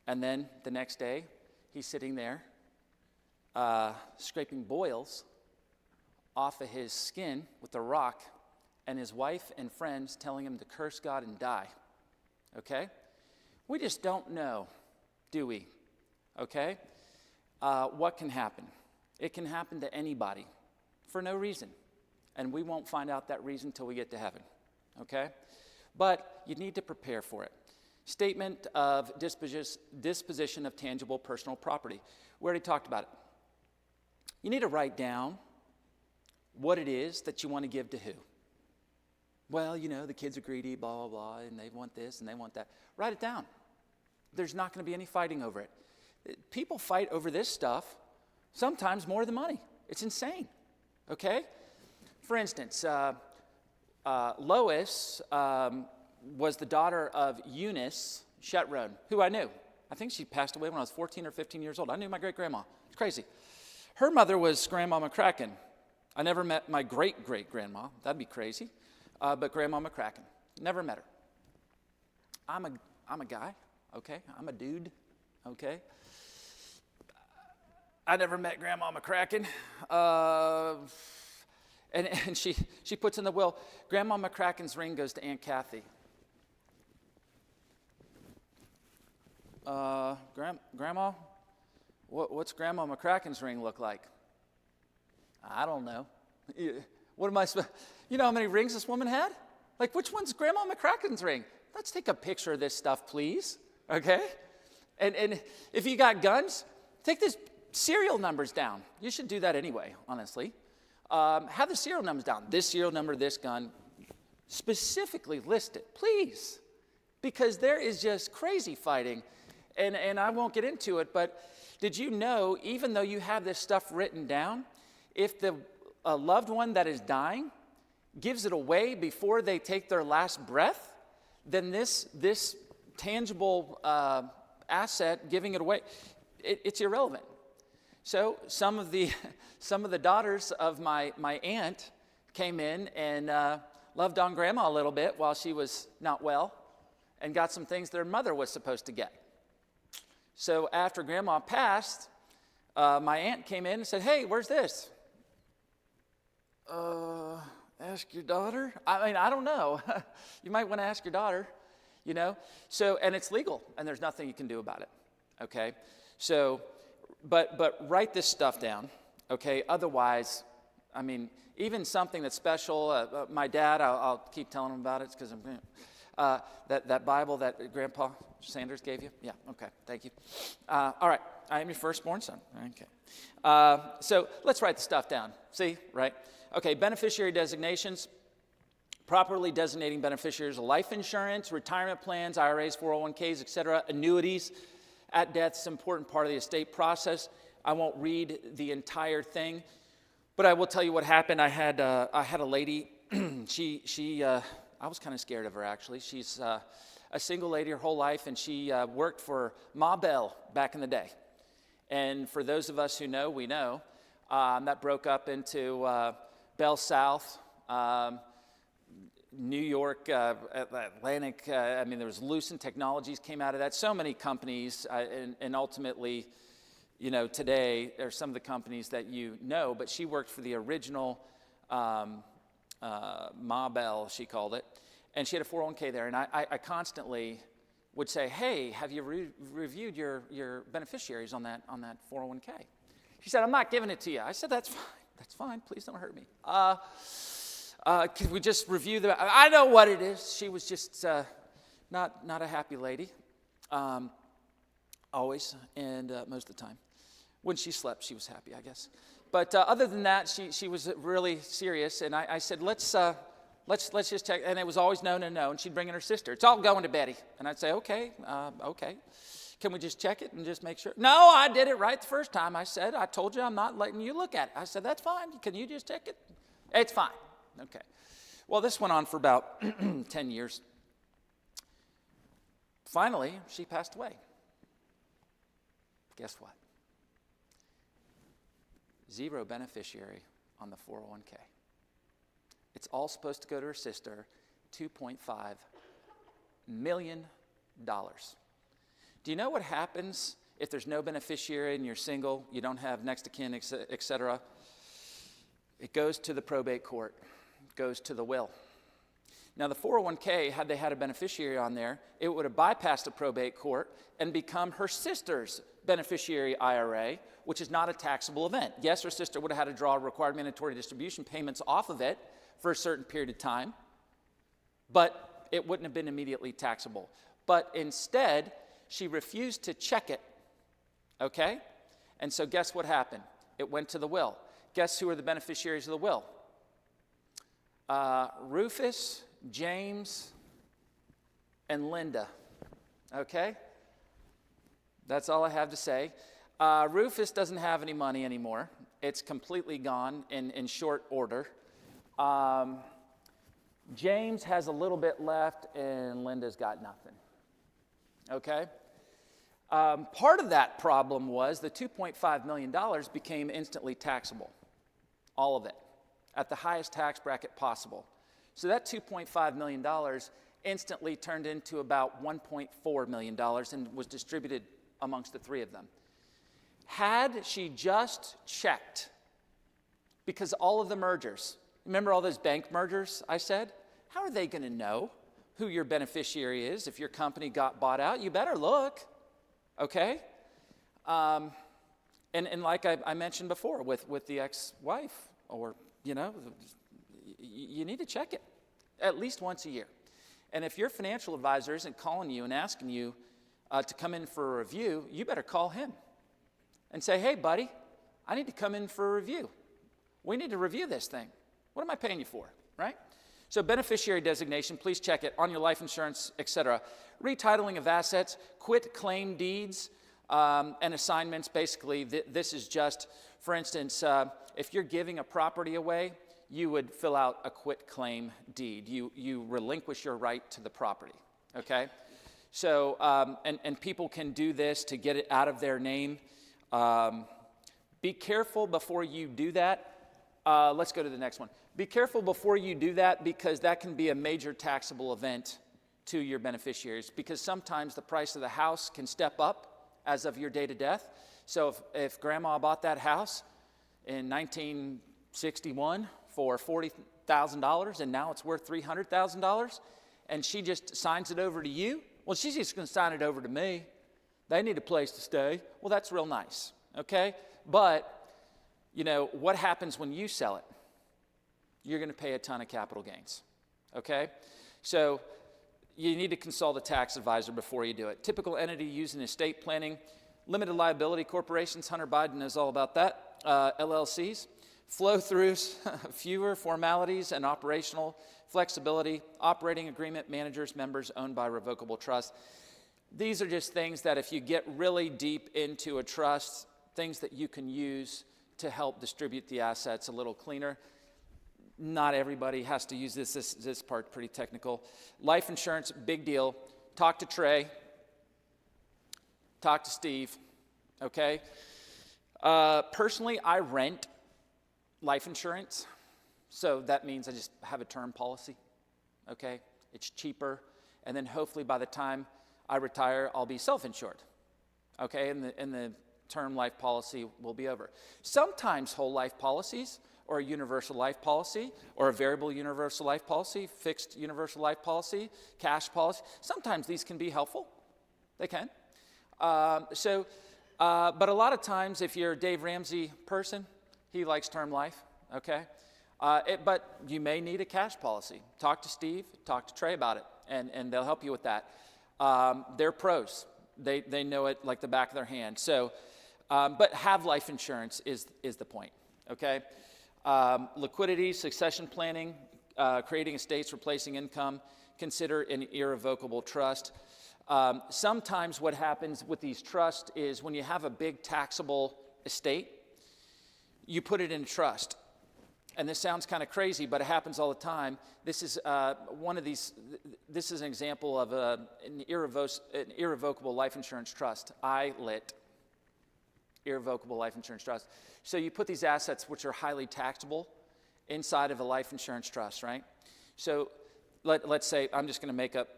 And then the next day, he's sitting there scraping boils off of his skin with a rock, and his wife and friends telling him to curse God and die. Okay? We just don't know, do we? Okay? What can happen? It can happen to anybody for no reason. And we won't find out that reason until we get to heaven. Okay? But you need to prepare for it. Statement of disposition of tangible personal property. We already talked about it. You need to write down what it is that you want to give to who. Well, the kids are greedy, blah, blah, blah, and they want this and they want that. Write it down. There's not going to be any fighting over it. People fight over this stuff, sometimes more than money. It's insane, okay? For instance, Lois was the daughter of Eunice Shetrone, who I knew. I think she passed away when I was 14 or 15 years old. I knew my great-grandma. It's crazy. Her mother was Grandma McCracken. I never met my great-great-grandma. That'd be crazy. But Grandma McCracken. Never met her. I'm a guy, okay? I'm a dude, okay? I never met Grandma McCracken. And she puts in the will, Grandma McCracken's ring goes to Aunt Kathy. Grandma, what's Grandma McCracken's ring look like? I don't know. What am I supposed? You know how many rings this woman had? Like, which one's Grandma McCracken's ring? Let's take a picture of this stuff, please. Okay? And if you got guns, take the serial numbers down. You should do that anyway, honestly. Have the serial numbers down. This serial number, this gun. Specifically list it, please. Because there is just crazy fighting. And I won't get into it, but did you know, even though you have this stuff written down, if the loved one that is dying gives it away before they take their last breath, then this tangible asset, giving it away, it's irrelevant. So some of the daughters of my aunt came in and loved on Grandma a little bit while she was not well, and got some things their mother was supposed to get. So after Grandma passed, my aunt came in and said, "Hey, where's this?" Ask your daughter? I mean, I don't know. You might want to ask your daughter, you know. So, and it's legal, and there's nothing you can do about it, okay? So, but write this stuff down, okay? Otherwise, I mean, even something that's special, my dad, I'll keep telling him about it because I'm that Bible that Grandpa Sanders gave you? Yeah, okay, thank you. All right, I am your firstborn son. Okay. So let's write the stuff down. See, right? Okay, beneficiary designations. Properly designating beneficiaries of life insurance, retirement plans, IRAs, 401ks, etc., annuities at death is an important part of the estate process. I won't read the entire thing, but I will tell you what happened. I had a lady, I was kind of scared of her, actually. She's a single lady her whole life, and she worked for Ma Bell back in the day. And for those of us who know, we know, that broke up into Bell South, New York, Atlantic. I mean, there was Lucent Technologies came out of that. So many companies, and ultimately, you know, today, there's some of the companies that you know, but she worked for the original Ma Bell, she called it, and she had a 401k there, and I constantly would say, "Hey, have you reviewed your beneficiaries on that 401k?" She said, "I'm not giving it to you." I said, "That's fine, please don't hurt me. Can we just review I know what it is." She was just not a happy lady, always, and most of the time. When she slept, she was happy, I guess. But other than that, she was really serious, and I said, let's just check. And it was always no. And she'd bring in her sister. "It's all going to Betty." And I'd say, okay. Can we just check it and just make sure? "No, I did it right the first time." I said, "I told you I'm not letting you look at it." I said, "That's fine. Can you just check it?" "It's fine." Okay. Well, this went on for about 10 years. Finally, she passed away. Guess what? 0 beneficiary on the 401k. It's all supposed to go to her sister, $2.5 million. Do you know what happens if there's no beneficiary and you're single, you don't have next of kin, etc.? It goes to the probate court. It goes to the will. Now, the 401k, had they had a beneficiary on there, it would have bypassed the probate court and become her sister's beneficiary IRA, which is not a taxable event. Yes, her sister would have had to draw required mandatory distribution payments off of it for a certain period of time, but it wouldn't have been immediately taxable. But instead, she refused to check it, okay? And so guess what happened? It went to the will. Guess who are the beneficiaries of the will? Rufus, James, and Linda, okay? That's all I have to say. Rufus doesn't have any money anymore. It's completely gone in short order. James has a little bit left, and Linda's got nothing, okay? Part of that problem was the $2.5 million became instantly taxable, all of it, at the highest tax bracket possible. So that $2.5 million instantly turned into about $1.4 million and was distributed amongst the three of them. Had she just checked, because all of the mergers, remember all those bank mergers I said? How are they going to know who your beneficiary is if your company got bought out? You better look, okay? And like I mentioned before with the ex-wife, or, you know, you need to check it at least once a year. And if your financial advisor isn't calling you and asking you to come in for a review, you better call him and say, hey, buddy, I need to come in for a review. We need to review this thing. What am I paying you for, right? So beneficiary designation, please check it on your life insurance, et cetera. Retitling of assets, quit claim deeds, and assignments. Basically, this is just, for instance, if you're giving a property away, you would fill out a quit claim deed. You relinquish your right to the property, okay? So, and people can do this to get it out of their name. Be careful before you do that. Let's go to the next one. Be careful before you do that, because that can be a major taxable event to your beneficiaries, because sometimes the price of the house can step up as of your date of death. So if grandma bought that house in 1961 for $40,000 and now it's worth $300,000 and she just signs it over to you, well, she's just going to sign it over to me. They need a place to stay. Well, that's real nice, okay? But, you know, what happens when you sell it? You're going to pay a ton of capital gains, okay? So you need to consult a tax advisor before you do it. Typical entity used in estate planning, limited liability corporations, Hunter Biden knows all about that, LLCs, flow-throughs, fewer formalities and operational flexibility, operating agreement managers, members owned by revocable trust. These are just things that if you get really deep into a trust, things that you can use to help distribute the assets a little cleaner. Not everybody has to use this. This part's pretty technical. Life insurance, big deal. Talk to Trey. Talk to Steve, okay? Personally, I rent life insurance, so that means I just have a term policy, okay? It's cheaper, and then hopefully by the time I retire, I'll be self-insured, okay? And the term life policy will be over. Sometimes whole life policies, or a universal life policy, or a variable universal life policy, fixed universal life policy, cash policy, sometimes these can be helpful. They can. But a lot of times, if you're a Dave Ramsey person, he likes term life, okay? But you may need a cash policy. Talk to Steve, talk to Trey about it, and they'll help you with that. They're pros. They know it like the back of their hand. So, but have life insurance is the point, okay? Liquidity, succession planning, creating estates, replacing income, consider an irrevocable trust. Sometimes what happens with these trusts is when you have a big taxable estate, you put it in a trust. And this sounds kind of crazy, but it happens all the time. This is this is an example of an irrevocable life insurance trust, ILIT, irrevocable life insurance trust. So you put these assets, which are highly taxable, inside of a life insurance trust, right? So let's say, I'm just going to make up,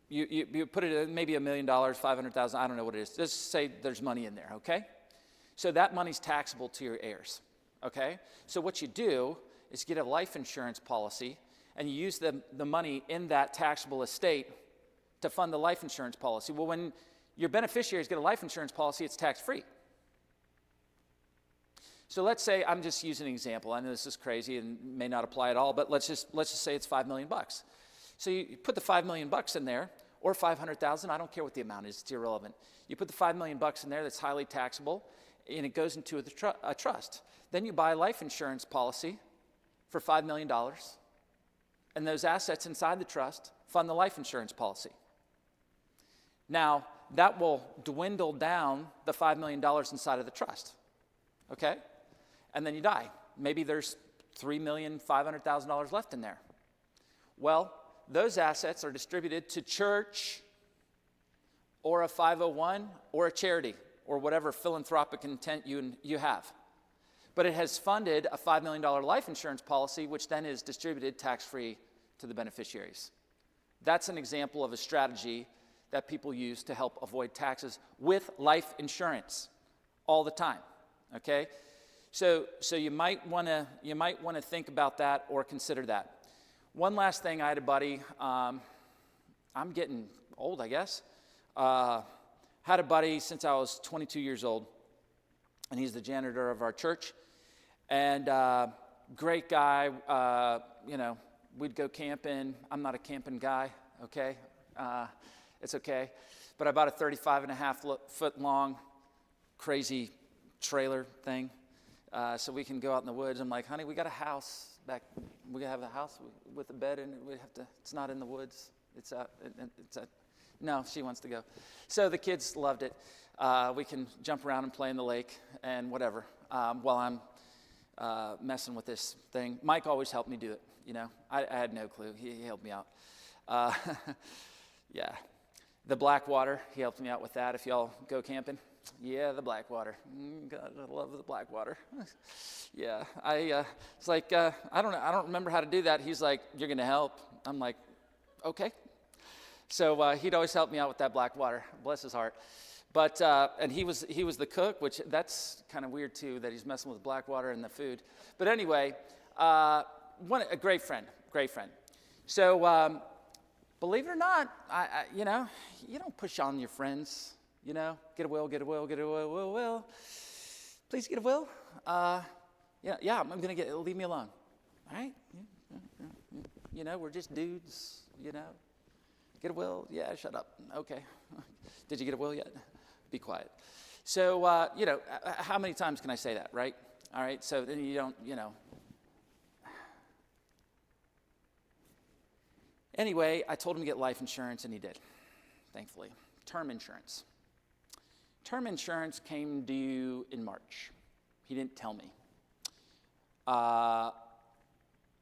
you put it in maybe $1 million, $500,000, I don't know what it is. Just say there's money in there, okay? So that money's taxable to your heirs, okay? So what you do is get a life insurance policy, and you use the money in that taxable estate to fund the life insurance policy. Well, when your beneficiaries get a life insurance policy, it's tax-free. So let's say, I'm just using an example. I know this is crazy and may not apply at all, but let's just say it's $5 million. So you put the $5 million in there, or $500,000. I don't care what the amount is; it's irrelevant. You put the $5 million in there that's highly taxable, and it goes into a trust. Then you buy a life insurance policy for $5 million, and those assets inside the trust fund the life insurance policy. Now, that will dwindle down the $5 million inside of the trust, okay? And then you die. Maybe there's $3,500,000 left in there. Well, those assets are distributed to church, or a 501 or a charity or whatever philanthropic intent you have. But it has funded a $5 million life insurance policy, which then is distributed tax-free to the beneficiaries. That's an example of a strategy that people use to help avoid taxes with life insurance all the time, okay? So you might want to think about that or consider that. One last thing, I had a buddy, I'm getting old, I guess. Had a buddy since I was 22 years old, and he's the janitor of our church. And great guy, we'd go camping. I'm not a camping guy, okay? It's okay. But I bought a 35.5-foot long, crazy trailer thing, so we can go out in the woods. I'm like, honey, we got a house back. We have a house with a bed in it. It's not in the woods. It's out. No, she wants to go. So the kids loved it. We can jump around and play in the lake and whatever while I'm messing with this thing. Mike always helped me do it, I had no clue. He helped me out. Yeah. The Blackwater, he helped me out with that. If y'all go camping, yeah, the Blackwater. God, I love the Blackwater. Yeah, it's like, I don't remember how to do that. He's like, you're going to help. I'm like, okay. So he'd always help me out with that Blackwater. Bless his heart. But and he was the cook, which that's kind of weird too, that he's messing with Blackwater and the food. But anyway, a great friend. So believe it or not, you don't push on your friends. Get a will. Please get a will. Yeah, I'm gonna leave me alone. All right. We're just dudes. Get a will? Yeah, shut up. Okay. Did you get a will yet? Be quiet. So, how many times can I say that, right? All right, so then you don't, Anyway, I told him to get life insurance, and he did, thankfully. Term insurance. Term insurance came due in March. He didn't tell me.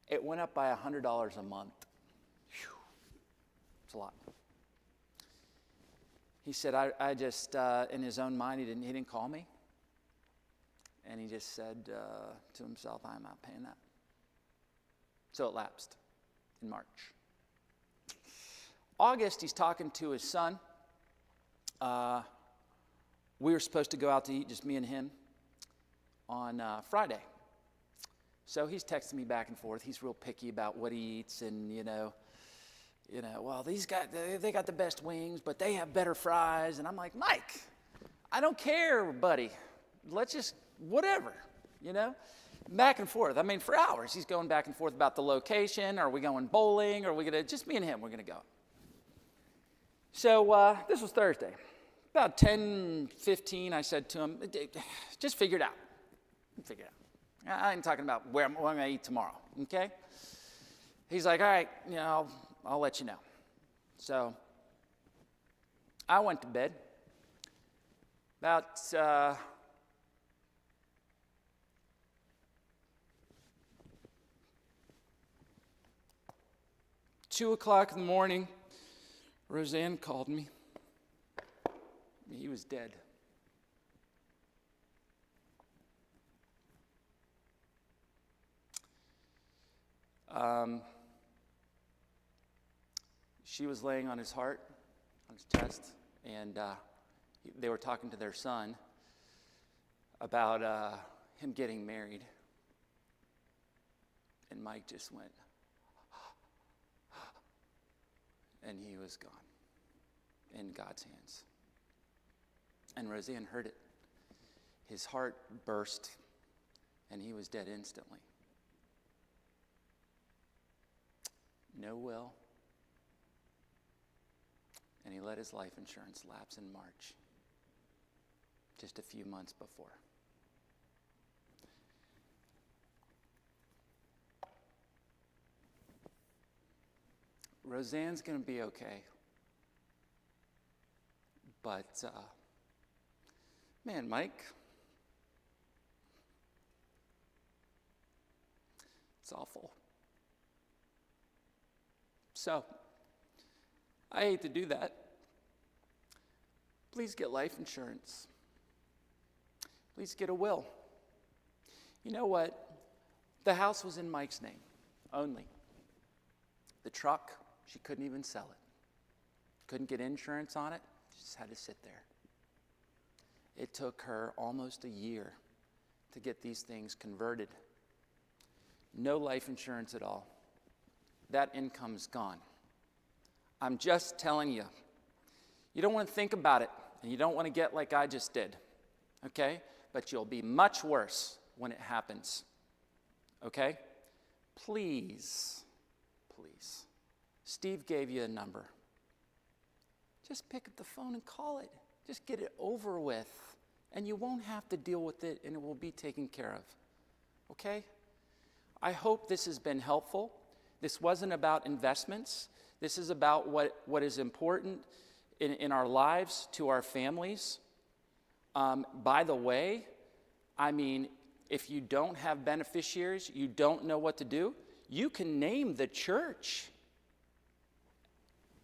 It went up by $100 a month. Whew. It's a lot. He said, I just, in his own mind, he didn't call me. And he just said to himself, I'm not paying that. So it lapsed in March. August, he's talking to his son. We were supposed to go out to eat, just me and him, on Friday. So he's texting me back and forth. He's real picky about what he eats, and well, these guys, they got the best wings, but they have better fries. And I'm like, Mike, I don't care, buddy. Let's just, whatever, Back and forth. I mean, for hours, he's going back and forth about the location. Are we going bowling? Are we going to, just me and him, we're going to go. So this was Thursday. About 10:15, I said to him, just figure it out. Figure it out. I ain't talking about where I'm going to eat tomorrow, okay? He's like, all right, I'll let you know. So I went to bed. About 2 o'clock in the morning, Roseanne called me. He was dead. She was laying on his heart, on his chest, and they were talking to their son about him getting married. And Mike just went, and he was gone in God's hands. And Roseanne heard it. His heart burst, and he was dead instantly. No will. And he let his life insurance lapse in March, just a few months before. Roseanne's going to be okay. But, man, Mike, it's awful. So, I hate to do that, please get life insurance. Please get a will. You know what? The house was in Mike's name only. The truck, she couldn't even sell it. Couldn't get insurance on it. She just had to sit there. It took her almost a year to get these things converted. No life insurance at all. That income's gone. I'm just telling you. You don't want to think about it, and you don't want to get like I just did, okay? But you'll be much worse when it happens, okay? Please, please. Steve gave you a number. Just pick up the phone and call it. Just get it over with, and you won't have to deal with it, and it will be taken care of, okay? I hope this has been helpful. This wasn't about investments. This is about what is important in our lives to our families. By the way, I mean, if you don't have beneficiaries, you don't know what to do, you can name the church.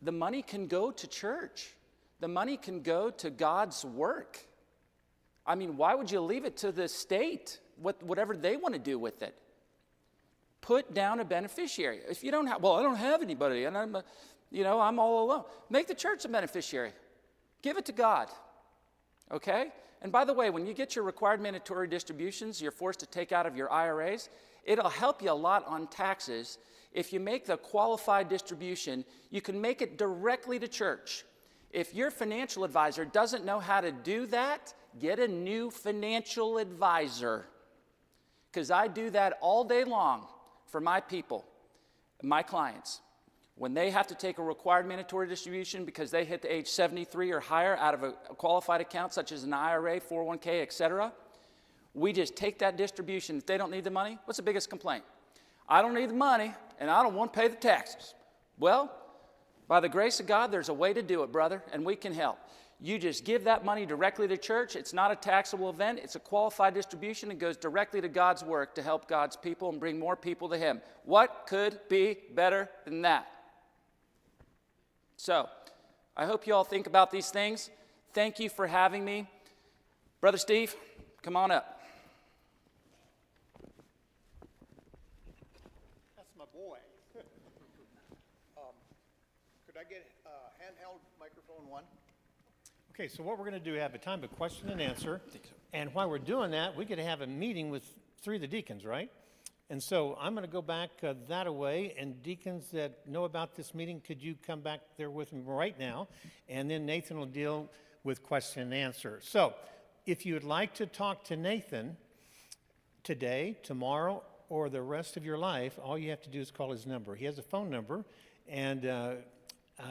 The money can go to church. The money can go to God's work. I mean, why would you leave it to the state, whatever they want to do with it? Put down a beneficiary. If you don't have, well, I don't have anybody, and I'm all alone. Make the church a beneficiary. Give it to God, okay? And by the way, when you get your required mandatory distributions you're forced to take out of your IRAs, it'll help you a lot on taxes. If you make the qualified distribution, you can make it directly to church. If your financial advisor doesn't know how to do that, get a new financial advisor. Because I do that all day long for my people, my clients. When they have to take a required mandatory distribution because they hit the age 73 or higher out of a qualified account, such as an IRA, 401k, etc., we just take that distribution. If they don't need the money, what's the biggest complaint? I don't need the money, and I don't want to pay the taxes. Well, by the grace of God, there's a way to do it, brother, and we can help. You just give that money directly to church. It's not a taxable event. It's a qualified distribution. It goes directly to God's work to help God's people and bring more people to Him. What could be better than that? So, I hope you all think about these things. Thank you for having me. Brother Steve, come on up. That's my boy. Could I get handheld microphone one? Okay, so what we're going to do, have a time of question and answer. And while we're doing that, we could have a meeting with 3 of the deacons, right? And so I'm going to go back that away, and deacons that know about this meeting, could you come back there with me right now? And then Nathan will deal with question and answer. So if you would like to talk to Nathan today, tomorrow, or the rest of your life, all you have to do is call his number. He has a phone number, and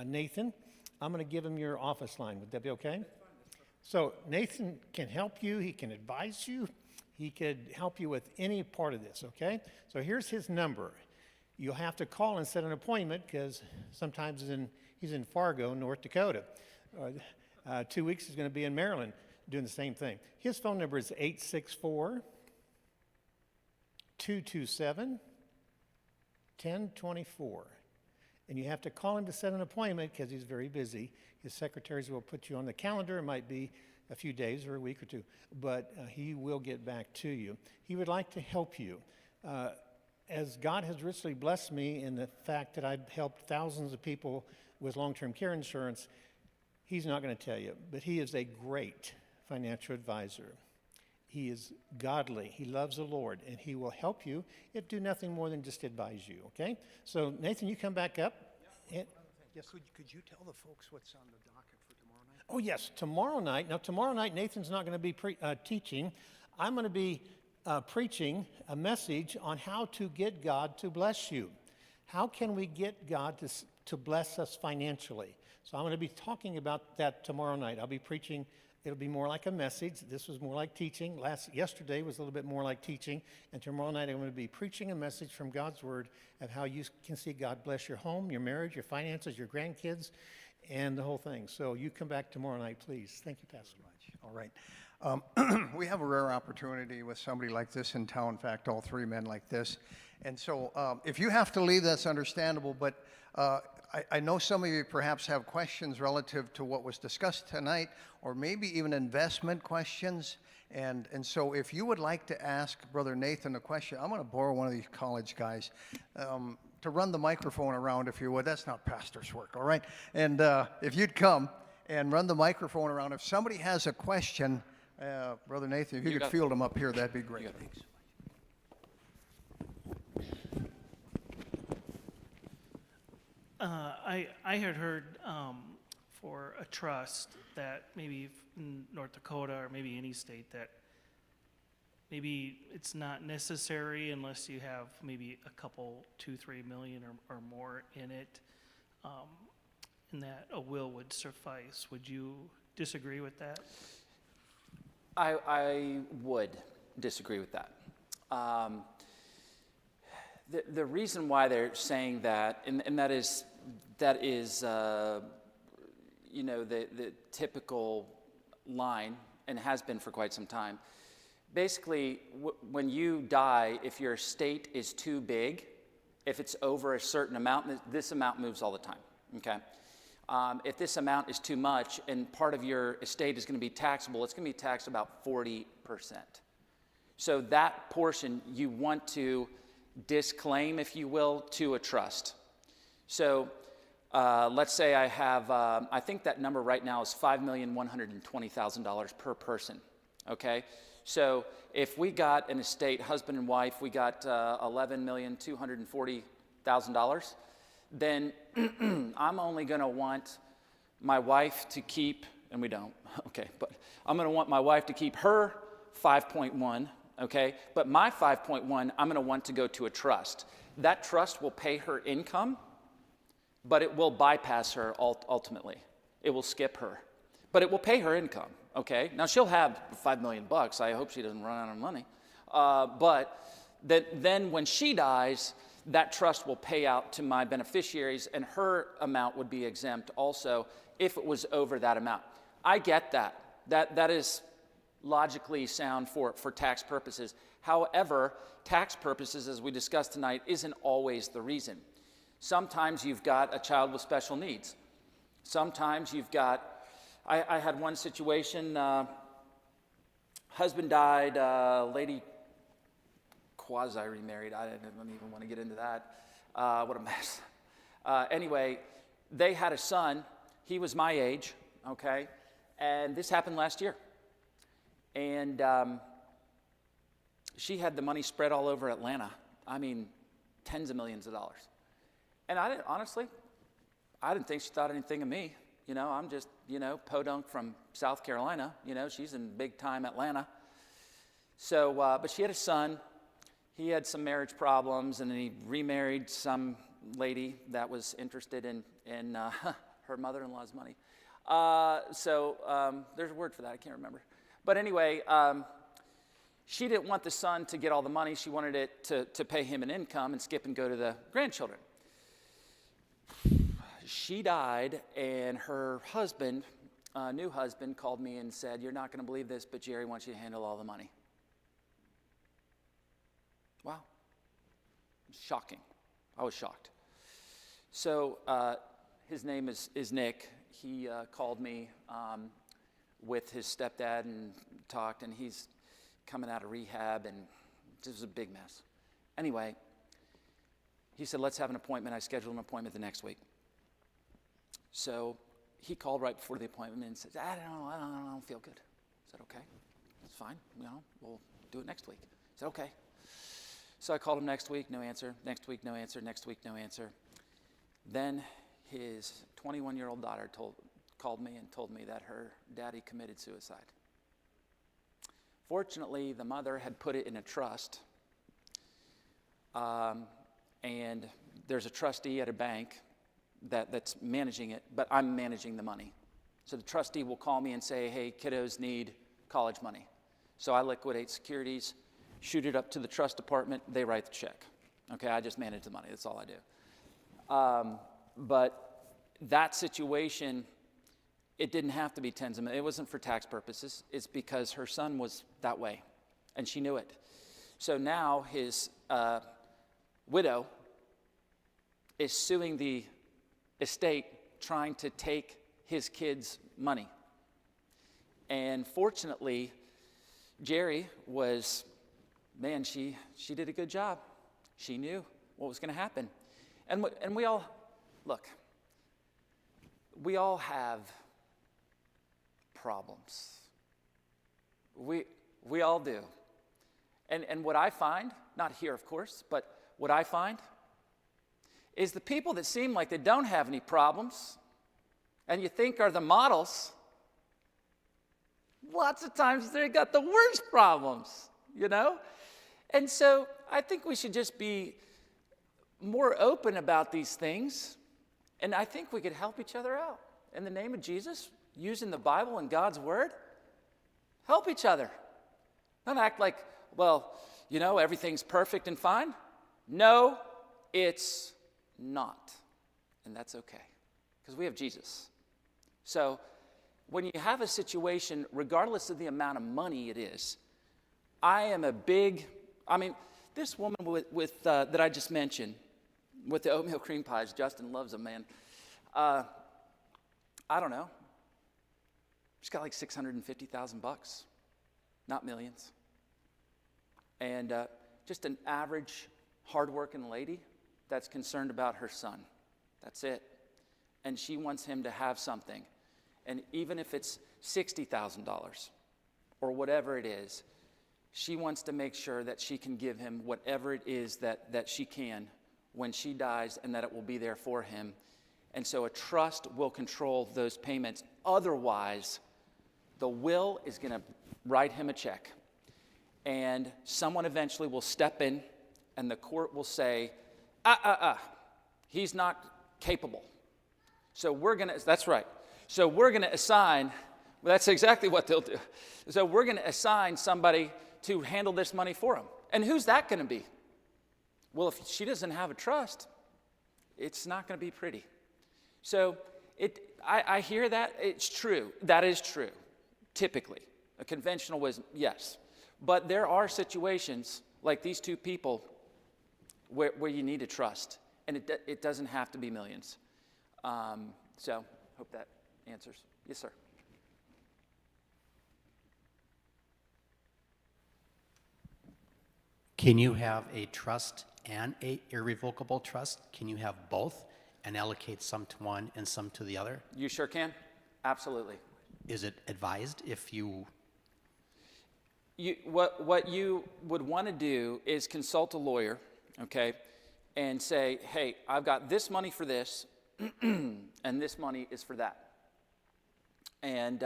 Nathan, I'm going to give him your office line. Would that be okay? That's fine. So Nathan can help you. He can advise you. He could help you with any part of this, okay? So here's his number. You'll have to call and set an appointment because sometimes he's in Fargo, North Dakota. 2 weeks he's going to be in Maryland doing the same thing. His phone number is 864-227-1024. And you have to call him to set an appointment because he's very busy. His secretaries will put you on the calendar. It might be a few days or a week or two, but he will get back to you. He would like to help you. As God has richly blessed me in the fact that I've helped thousands of people with long-term care insurance, he's not going to tell you, but he is a great financial advisor. He is godly. He loves the Lord, and he will help you if do nothing more than just advise you, okay? So, Nathan, you come back up. Yeah. Yes. Could you tell the folks what's on the docket for tomorrow night? Oh, yes, tomorrow night. Now, tomorrow night, Nathan's not going to be teaching. I'm going to be preaching a message on how to get God to bless you. How can we get God to bless us financially? So I'm going to be talking about that tomorrow night. I'll be preaching. It'll be more like a message. This was more like teaching. Yesterday was a little bit more like teaching. And tomorrow night I'm going to be preaching a message from God's Word of how you can see God bless your home, your marriage, your finances, your grandkids, and the whole thing. So you come back tomorrow night, please. Thank you, Pastor. All right. We have a rare opportunity with somebody like this in town, in fact, all three men like this. And so if you have to leave, that's understandable, but I know some of you perhaps have questions relative to what was discussed tonight, or maybe even investment questions. And so if you would like to ask Brother Nathan a question, I'm going to borrow one of these college guys to run the microphone around, if you would. That's not pastor's work, all right? And if you'd come and run the microphone around. If somebody has a question, Brother Nathan, if you could field them up here, that'd be great. I had heard for a trust that maybe in North Dakota or maybe any state that maybe it's not necessary unless you have maybe a couple, 2-3 million or more in it, and that a will would suffice. Would you disagree with that? I would disagree with that. The reason why they're saying that, and that is you know, the typical line, and has been for quite some time. Basically, when you die, if your estate is too big, if it's over a certain amount, this amount moves all the time, okay? If this amount is too much and part of your estate is going to be taxable, it's going to be taxed about 40%. So that portion you want to disclaim, if you will, to a trust. So let's say I have, I think that number right now is $5,120,000 per person, okay? So if we got an estate, husband and wife, we got $11,240,000, then I'm only going to want my wife to keep, and we don't, okay, but I'm going to want my wife to keep her 5.1, okay? But my 5.1, I'm going to want to go to a trust. That trust will pay her income, but it will bypass her ultimately. It will skip her, but it will pay her income, okay? Now she'll have $5 million. I hope she doesn't run out of money. But then when she dies, that trust will pay out to my beneficiaries, and her amount would be exempt also if it was over that amount. I get that. That is logically sound for tax purposes. However, tax purposes, as we discussed tonight, isn't always the reason. Sometimes you've got a child with special needs. Sometimes you've got, I had one situation, husband died, lady quasi-remarried. I didn't even want to get into that. What a mess. Anyway, they had a son. He was my age, okay? And this happened last year. And she had the money spread all over Atlanta. I mean, tens of millions of dollars. And I didn't think she thought anything of me. You know, I'm just, podunk from South Carolina. She's in big time Atlanta. So, but she had a son. He had some marriage problems, and then he remarried some lady that was interested in her mother-in-law's money. So there's a word for that. I can't remember. But anyway, she didn't want the son to get all the money. She wanted it to pay him an income and skip and go to the grandchildren. She died, and her husband, new husband, called me and said, "You're not going to believe this, but Jerry wants you to handle all the money." Wow. Shocking. I was shocked. So his name is Nick. He called me with his stepdad and talked, and he's coming out of rehab, and this was a big mess. Anyway, he said, "Let's have an appointment." I scheduled an appointment the next week. So he called right before the appointment and said, I don't feel good. I said, "Okay, that's fine. We'll do it next week." I said, "Okay." So I called him next week, no answer. Next week, no answer. Next week, no answer. Then his 21-year-old daughter called me and told me that her daddy committed suicide. Fortunately, the mother had put it in a trust, and there's a trustee at a bank that's managing it, but I'm managing the money. So the trustee will call me and say, "Hey, kiddos need college money." So I liquidate securities, shoot it up to the trust department, they write the check. Okay, I just manage the money, that's all I do. But that situation, it didn't have to be tens of millions. It wasn't for tax purposes. It's because her son was that way, and she knew it. So now his widow is suing the estate, trying to take his kids' money. And fortunately, Jerry was, man, she did a good job. She knew what was going to happen. And we all, look, we all have problems. We all do. And what I find, not here of course, but what I find is the people that seem like they don't have any problems and you think are the models, lots of times they got the worst problems, you know? And so I think we should just be more open about these things, and I think we could help each other out. In the name of Jesus, using the Bible and God's Word, help each other. Not act like, well, you know, everything's perfect and fine. No, it's not. And that's okay, because we have Jesus. So when you have a situation, regardless of the amount of money it is, this woman with that I just mentioned, with the oatmeal cream pies, Justin loves them, man. I don't know. She's got like $650,000, not millions. And just an average, hardworking lady that's concerned about her son. That's it. And she wants him to have something. And even if it's $60,000 or whatever it is, she wants to make sure that she can give him whatever it is that she can when she dies, and that it will be there for him. And so a trust will control those payments. Otherwise, the will is going to write him a check. And someone eventually will step in, and the court will say, he's not capable. So that's right. So we're going to assign, well, that's exactly what they'll do. So we're going to assign somebody to handle this money for him. And who's that going to be? Well, if she doesn't have a trust, it's not going to be pretty. So I hear that. It's true. That is true, typically. A conventional wisdom, yes. But there are situations like these two people where you need to trust. And it doesn't have to be millions. So hope that answers. Yes, sir. Can you have a trust and a irrevocable trust? Can you have both and allocate some to one and some to the other? You sure can. Absolutely. Is it advised if you... What you would want to do is consult a lawyer, okay, and say, hey, I've got this money for this, and this money is for that. And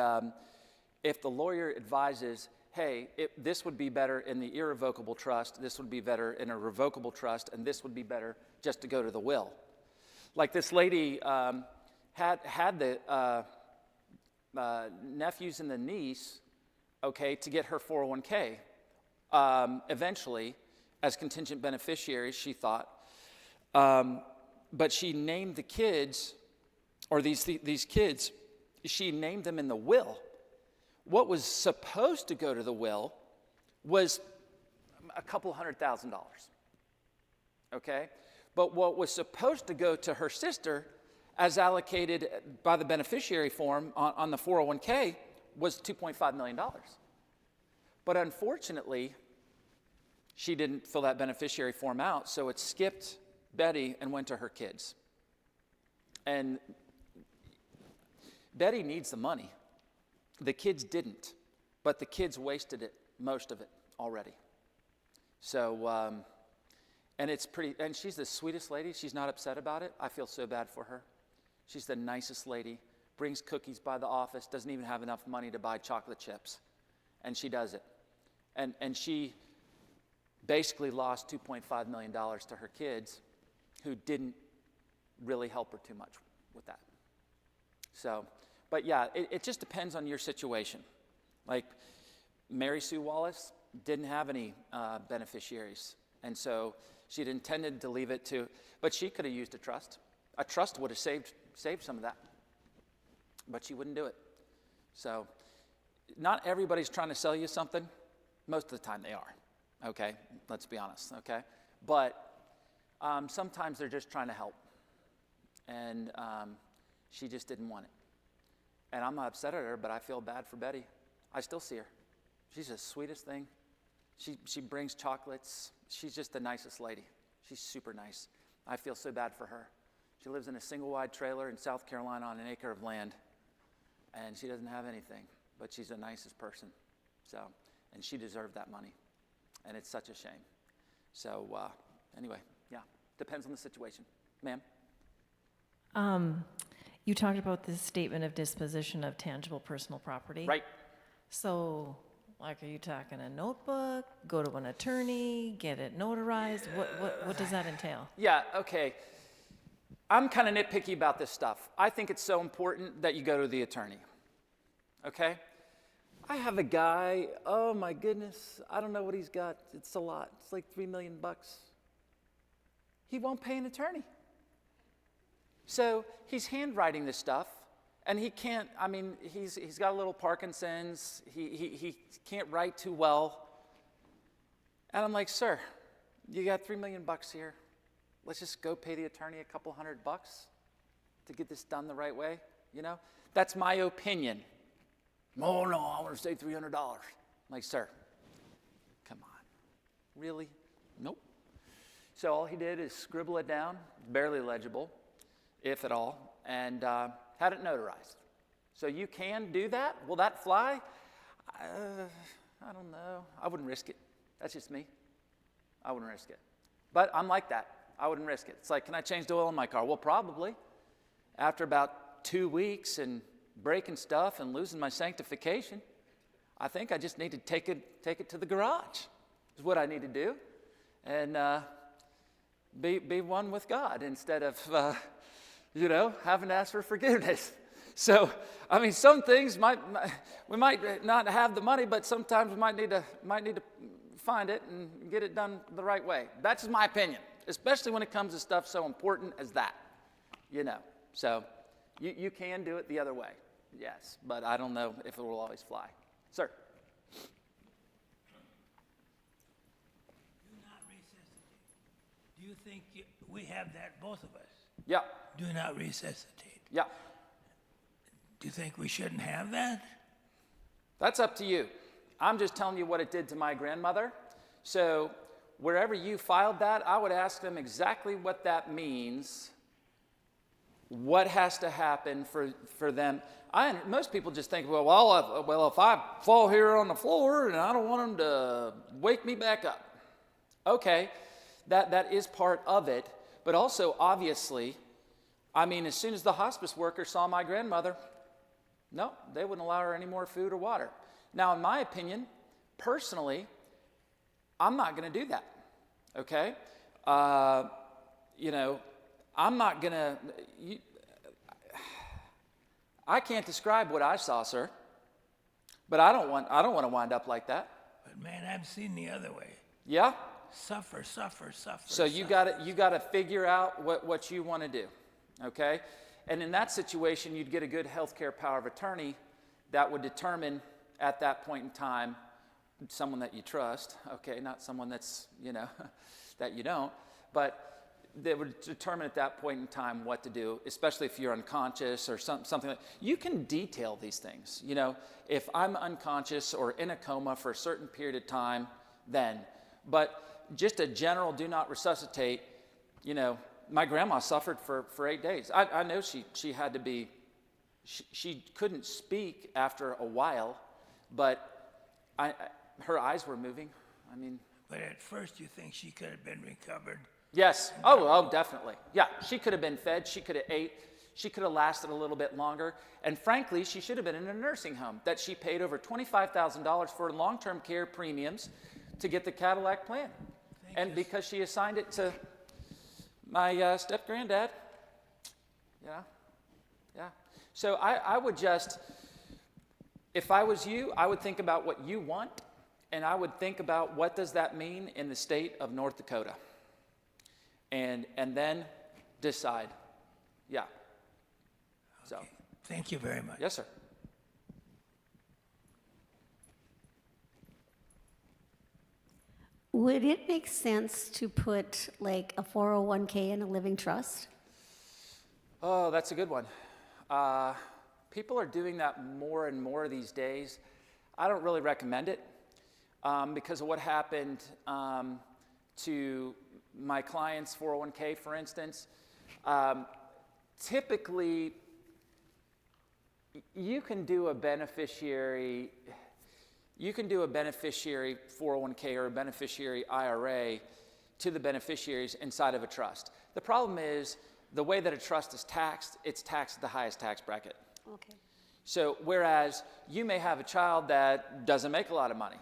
if the lawyer advises, hey, this would be better in the irrevocable trust, this would be better in a revocable trust, and this would be better just to go to the will. Like this lady had the nephews and the niece, okay, to get her 401k eventually as contingent beneficiaries, she thought. But she named the kids, or these kids, she named them in the will. What was supposed to go to the will was a couple $100,000, okay? But what was supposed to go to her sister, as allocated by the beneficiary form on the 401k, was $2.5 million. But unfortunately, she didn't fill that beneficiary form out, so it skipped Betty and went to her kids. And Betty needs the money. The kids didn't, but the kids wasted it, most of it, already. So, and it's pretty, and she's the sweetest lady. She's not upset about it. I feel so bad for her. She's the nicest lady, brings cookies by the office, doesn't even have enough money to buy chocolate chips, and she does it. And she basically lost $2.5 million to her kids, who didn't really help her too much with that. So, but yeah, it just depends on your situation. Like Mary Sue Wallace didn't have any beneficiaries, and so she'd intended to leave it to, but she could have used a trust. A trust would have saved save some of that. But she wouldn't do it. So not everybody's trying to sell you something. Most of the time they are, okay? Let's be honest, okay? But sometimes they're just trying to help. And she just didn't want it. And I'm not upset at her, but I feel bad for Betty. I still see her. She's the sweetest thing. She brings chocolates. She's just the nicest lady. She's super nice. I feel so bad for her. She lives in a single-wide trailer in South Carolina on an acre of land. And she doesn't have anything, but she's the nicest person. So, and she deserved that money. And it's such a shame. So anyway, yeah, depends on the situation. Ma'am? You talked about the statement of disposition of tangible personal property. Right. So, like, are you talking a notebook, go to an attorney, get it notarized? What does that entail? Yeah, okay. I'm kind of nitpicky about this stuff. I think it's so important that you go to the attorney. Okay? I have a guy, oh my goodness, I don't know what he's got. It's a lot. It's like $3 million. He won't pay an attorney. So he's handwriting this stuff, and he can't, I mean, he's got a little Parkinson's. He can't write too well. And I'm like, sir, you got $3 million here. Let's just go pay the attorney a couple $100 to get this done the right way, you know? That's my opinion. Oh, no, I want to say $300. I'm like, sir, come on. Really? Nope. So all he did is scribble it down, barely legible, if at all, and had it notarized. So you can do that? Will that fly? I don't know. I wouldn't risk it. That's just me. I wouldn't risk it. But I'm like that. I wouldn't risk it. It's like, can I change the oil in my car? Well, probably. After about 2 weeks and breaking stuff and losing my sanctification, I think I just need to take it to the garage, is what I need to do, and be one with God instead of, having to ask for forgiveness. So, I mean, some things we might not have the money, but sometimes we might need to find it and get it done the right way. That's my opinion, especially when it comes to stuff so important as that, So you can do it the other way, yes, but I don't know if it will always fly. Sir? Do not resuscitate. Do you think we have that, both of us? Yeah, Do not resuscitate. yeah. Do you think we shouldn't have that? That's up to you. I'm just telling you what it did to my grandmother. So wherever you filed that, I would ask them exactly what that means. What has to happen for them? Most people just think, well, if I fall here on the floor and I don't want them to wake me back up. Okay, that is part of it. But also, obviously, I mean, as soon as the hospice worker saw my grandmother, no, they wouldn't allow her any more food or water. Now, in my opinion, personally, I'm not going to do that, okay? I'm not going to, I can't describe what I saw, sir, but I don't want to wind up like that. But man, I've seen the other way. Yeah? Suffer. So you got to figure out what you want to do, okay? And in that situation, you'd get a good healthcare power of attorney that would determine at that point in time someone that you trust, okay, not someone that's, that you don't, but they would determine at that point in time what to do, especially if you're unconscious or something like that. You can detail these things, if I'm unconscious or in a coma for a certain period of time, then. But just a general do not resuscitate, my grandma suffered for 8 days. I know she had to be, she couldn't speak after a while, but her eyes were moving. I mean. But at first you think she could have been recovered. Yes. Oh, definitely. Yeah, she could have been fed. She could have ate. She could have lasted a little bit longer. And frankly, she should have been in a nursing home that she paid over $25,000 for long-term care premiums to get the Cadillac plan. And because she assigned it to my step-granddad, yeah. So I would just, if I was you, I would think about what you want, and I would think about what does that mean in the state of North Dakota. And then decide, yeah. So, Thank you very much. yes, sir. Would it make sense to put like a 401k in a living trust? Oh, that's a good one. People are doing that more and more these days. I don't really recommend it because of what happened to my client's 401k, for instance. Typically, you can do a beneficiary 401k or a beneficiary IRA to the beneficiaries inside of a trust. The problem is the way that a trust is taxed, it's taxed at the highest tax bracket. Okay. So whereas you may have a child that doesn't make a lot of money,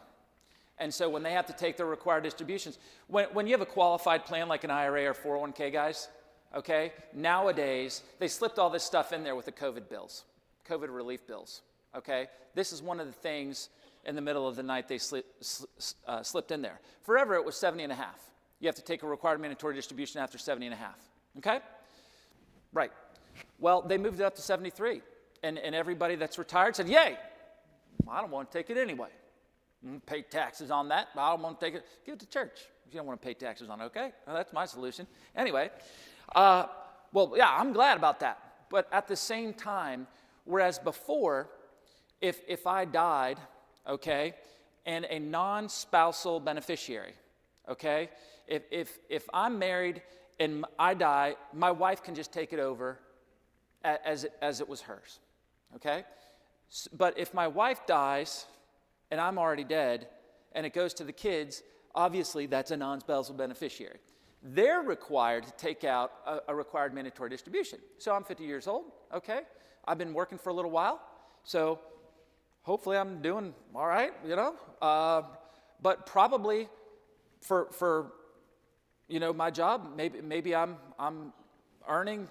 and so when they have to take their required distributions, when you have a qualified plan like an IRA or 401k, guys, okay, nowadays they slipped all this stuff in there with the COVID bills, COVID relief bills, okay? This is one of the things in the middle of the night they slipped in there. Forever it was 70 and a half. You have to take a required mandatory distribution after 70 and a half, okay? Right. Well, they moved it up to 73. And everybody that's retired said, yay, I don't want to take it anyway. Pay taxes on that, but I don't want to take it. Give it to church if you don't want to pay taxes on it, okay? Well, that's my solution. Anyway, well, yeah, I'm glad about that. But at the same time, whereas before, if I died, okay, and a non-spousal beneficiary, okay, if I'm married and I die, my wife can just take it over as it was hers, okay? But if my wife dies and I'm already dead and it goes to the kids, obviously that's a non-spousal beneficiary. They're required to take out a required mandatory distribution. So I'm 50 years old, okay? I've been working for a little while, so hopefully I'm doing all right, you know? But probably for you know, my job, maybe I'm earning,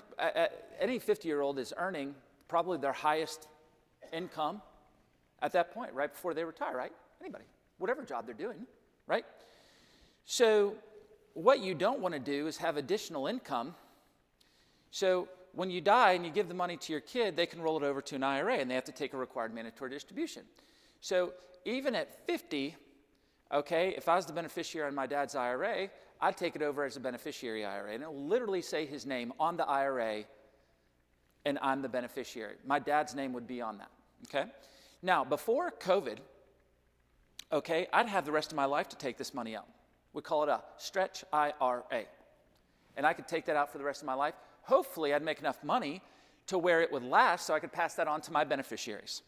any 50-year-old is earning probably their highest income at that point, right before they retire, right? Anybody, whatever job they're doing, right? So what you don't want to do is have additional income. So when you die and you give the money to your kid, they can roll it over to an IRA and they have to take a required mandatory distribution. So even at 50, okay, if I was the beneficiary on my dad's IRA, I'd take it over as a beneficiary IRA, and it will literally say his name on the IRA, and I'm the beneficiary. My dad's name would be on that, okay? Now, before COVID, okay, I'd have the rest of my life to take this money out. We call it a stretch IRA, and I could take that out for the rest of my life. Hopefully, I'd make enough money to where it would last so I could pass that on to my beneficiaries,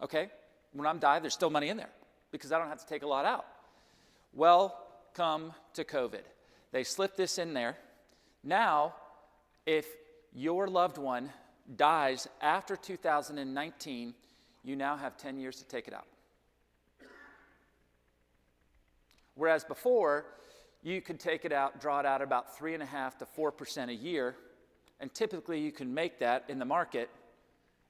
okay? When I'm died, there's still money in there because I don't have to take a lot out. Welcome to COVID. They slipped this in there. Now, if your loved one dies after 2019, you now have 10 years to take it out. Whereas before, you could take it out, draw it out about 3.5% to 4% a year, and typically you can make that in the market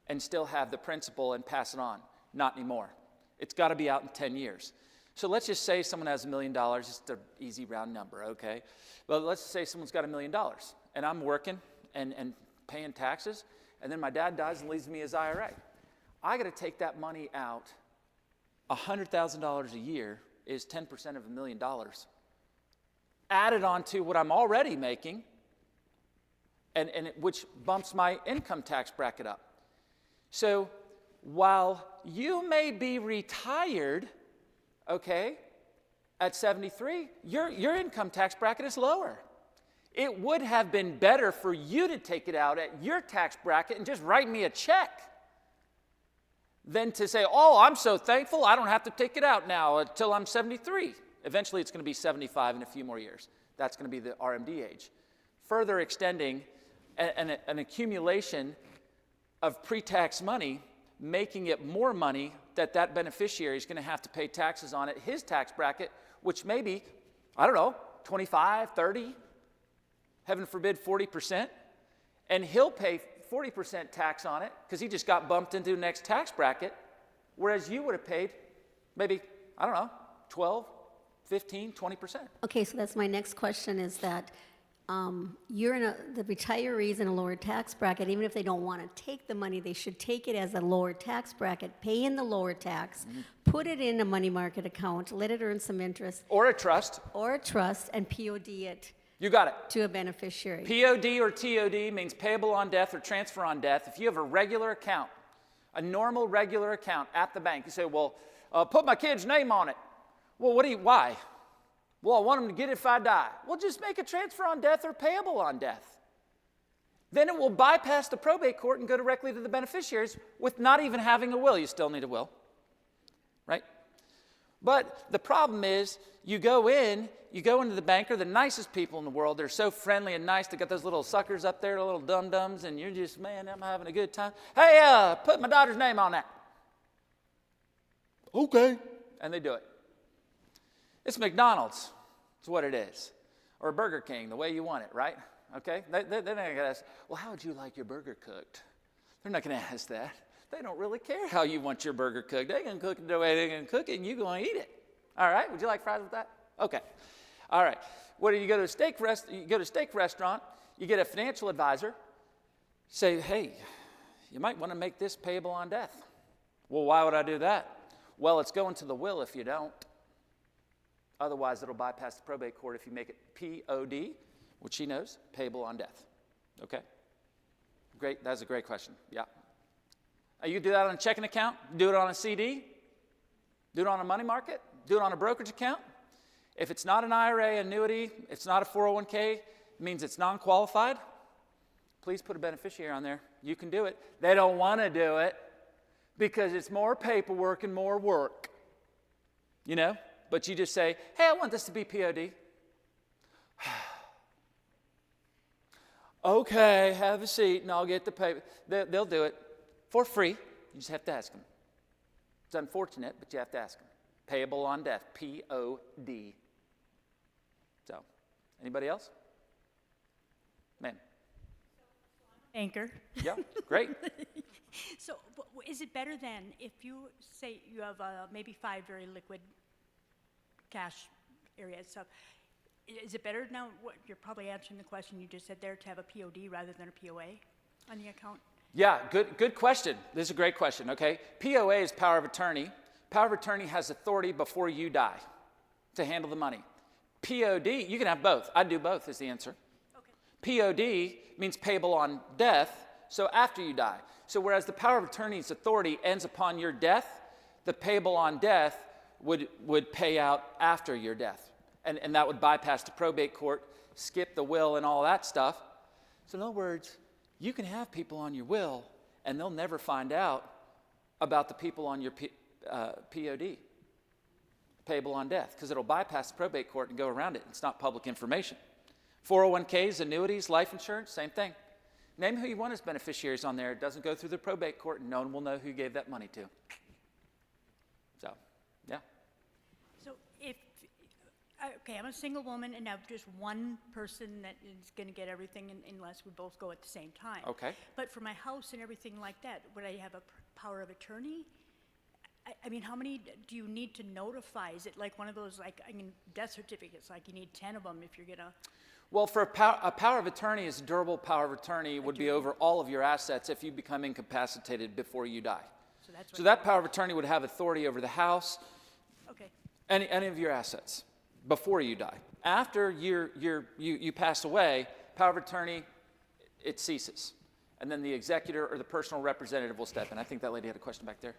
and still have the principal and pass it on. Not anymore. It's got to be out in 10 years. So let's just say someone has $1 million, just an easy round number, okay? Well, let's just say someone's got $1 million, and I'm working and paying taxes, and then my dad dies and leaves me his IRA. I got to take that money out. $100,000 a year is 10% of $1 million. Added on to what I'm already making, which bumps my income tax bracket up. So while you may be retired, okay, at 73, your income tax bracket is lower. It would have been better for you to take it out at your tax bracket and just write me a check than to say, oh, I'm so thankful I don't have to take it out now until I'm 73. Eventually, it's going to be 75 in a few more years. That's going to be the RMD age. Further extending an accumulation of pre-tax money, making it more money that beneficiary is going to have to pay taxes on at his tax bracket, which may be, I don't know, 25, 30, heaven forbid 40%, and he'll pay 40% tax on it because he just got bumped into the next tax bracket, whereas you would have paid maybe, I don't know, 12, 15, 20%. Okay, so that's my next question is that you're the retirees in a lower tax bracket, even if they don't want to take the money, they should take it as a lower tax bracket, pay in the lower tax, put it in a money market account, let it earn some interest, Or a trust. or a trust, and POD it You got it. to a beneficiary. POD or TOD means payable on death or transfer on death. If you have a regular account, a normal regular account at the bank, you say, well, put my kid's name on it. Well, why? Well, I want him to get it if I die. Well, just make a transfer on death or payable on death. Then it will bypass the probate court and go directly to the beneficiaries with not even having a will. You still need a will, right? But the problem is you go into the banker, the nicest people in the world. They're so friendly and nice. They got those little suckers up there, the little dum-dums, and you're just, man, I'm having a good time. Hey, put my daughter's name on that. Okay. And they do it. It's McDonald's. It's what it is. Or Burger King, the way you want it, right? Okay? They're not going to ask, well, how would you like your burger cooked? They're not going to ask that. They don't really care how you want your burger cooked. They're going to cook it the way they're going to cook it, and you're going to eat it. All right? Would you like fries with that? Okay. All right. What do you go to a steak restaurant, you get a financial advisor, say, hey, you might want to make this payable on death. Well, why would I do that? Well, it's going to the will if you don't. Otherwise, it'll bypass the probate court if you make it POD, which she knows, payable on death. Okay? Great. That's a great question. Yeah. You do that on a checking account, do it on a CD, do it on a money market, do it on a brokerage account. If it's not an IRA, annuity, it's not a 401k, it means it's non-qualified, please put a beneficiary on there. You can do it. They don't want to do it because it's more paperwork and more work. You know? But you just say, hey, I want this to be POD. Okay, have a seat and I'll get the paper. They'll do it for free. You just have to ask them. It's unfortunate, but you have to ask them. Payable on death, POD. So, anybody else? Ma'am. Anchor. Yeah, great. So is it better than if you say you have maybe 5 very liquid cash areas? So is it better now, you're probably answering the question you just said there, to have a POD rather than a POA on the account? Yeah, good question. This is a great question, okay? POA is power of attorney. Power of attorney has authority before you die to handle the money. POD, you can have both. I do both is the answer. Okay. POD means payable on death, so after you die. So whereas the power of attorney's authority ends upon your death, the payable on death would pay out after your death. And that would bypass the probate court, skip the will and all that stuff. So in other words, you can have people on your will and they'll never find out about the people on your POD, payable on death, because it'll bypass the probate court and go around it. It's not public information. 401ks, annuities, life insurance, same thing. Name who you want as beneficiaries on there. It doesn't go through the probate court and no one will know who you gave that money to. So, yeah. So if, okay, I'm a single woman and I have just one person that is going to get everything unless we both go at the same time. Okay. But for my house and everything like that, would I have a power of attorney? I mean, how many do you need to notify? Is it like one of those, like, I mean, death certificates, like you need 10 of them if you're going to... Well, for a power of attorney is durable power of attorney would be over all of your assets if you become incapacitated before you die. So that power of attorney would have authority over the house, Okay. any of your assets before you die. After you pass away, power of attorney, it ceases. And then the executor or the personal representative will step in. I think that lady had a question back there.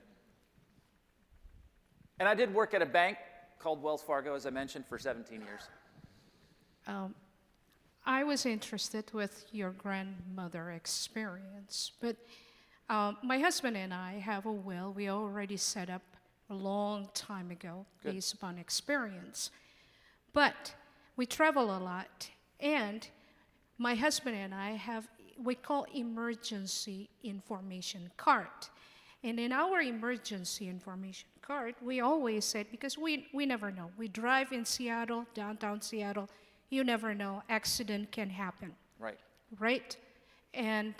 And I did work at a bank called Wells Fargo, as I mentioned, for 17 years. I was interested with your grandmother experience, but my husband and I have a will we already set up a long time ago based upon experience. But we travel a lot, and my husband and I have we call emergency information card. And in our emergency information card, we always said, because we never know. We drive in Seattle, downtown Seattle, you never know, accident can happen. Right. Right? And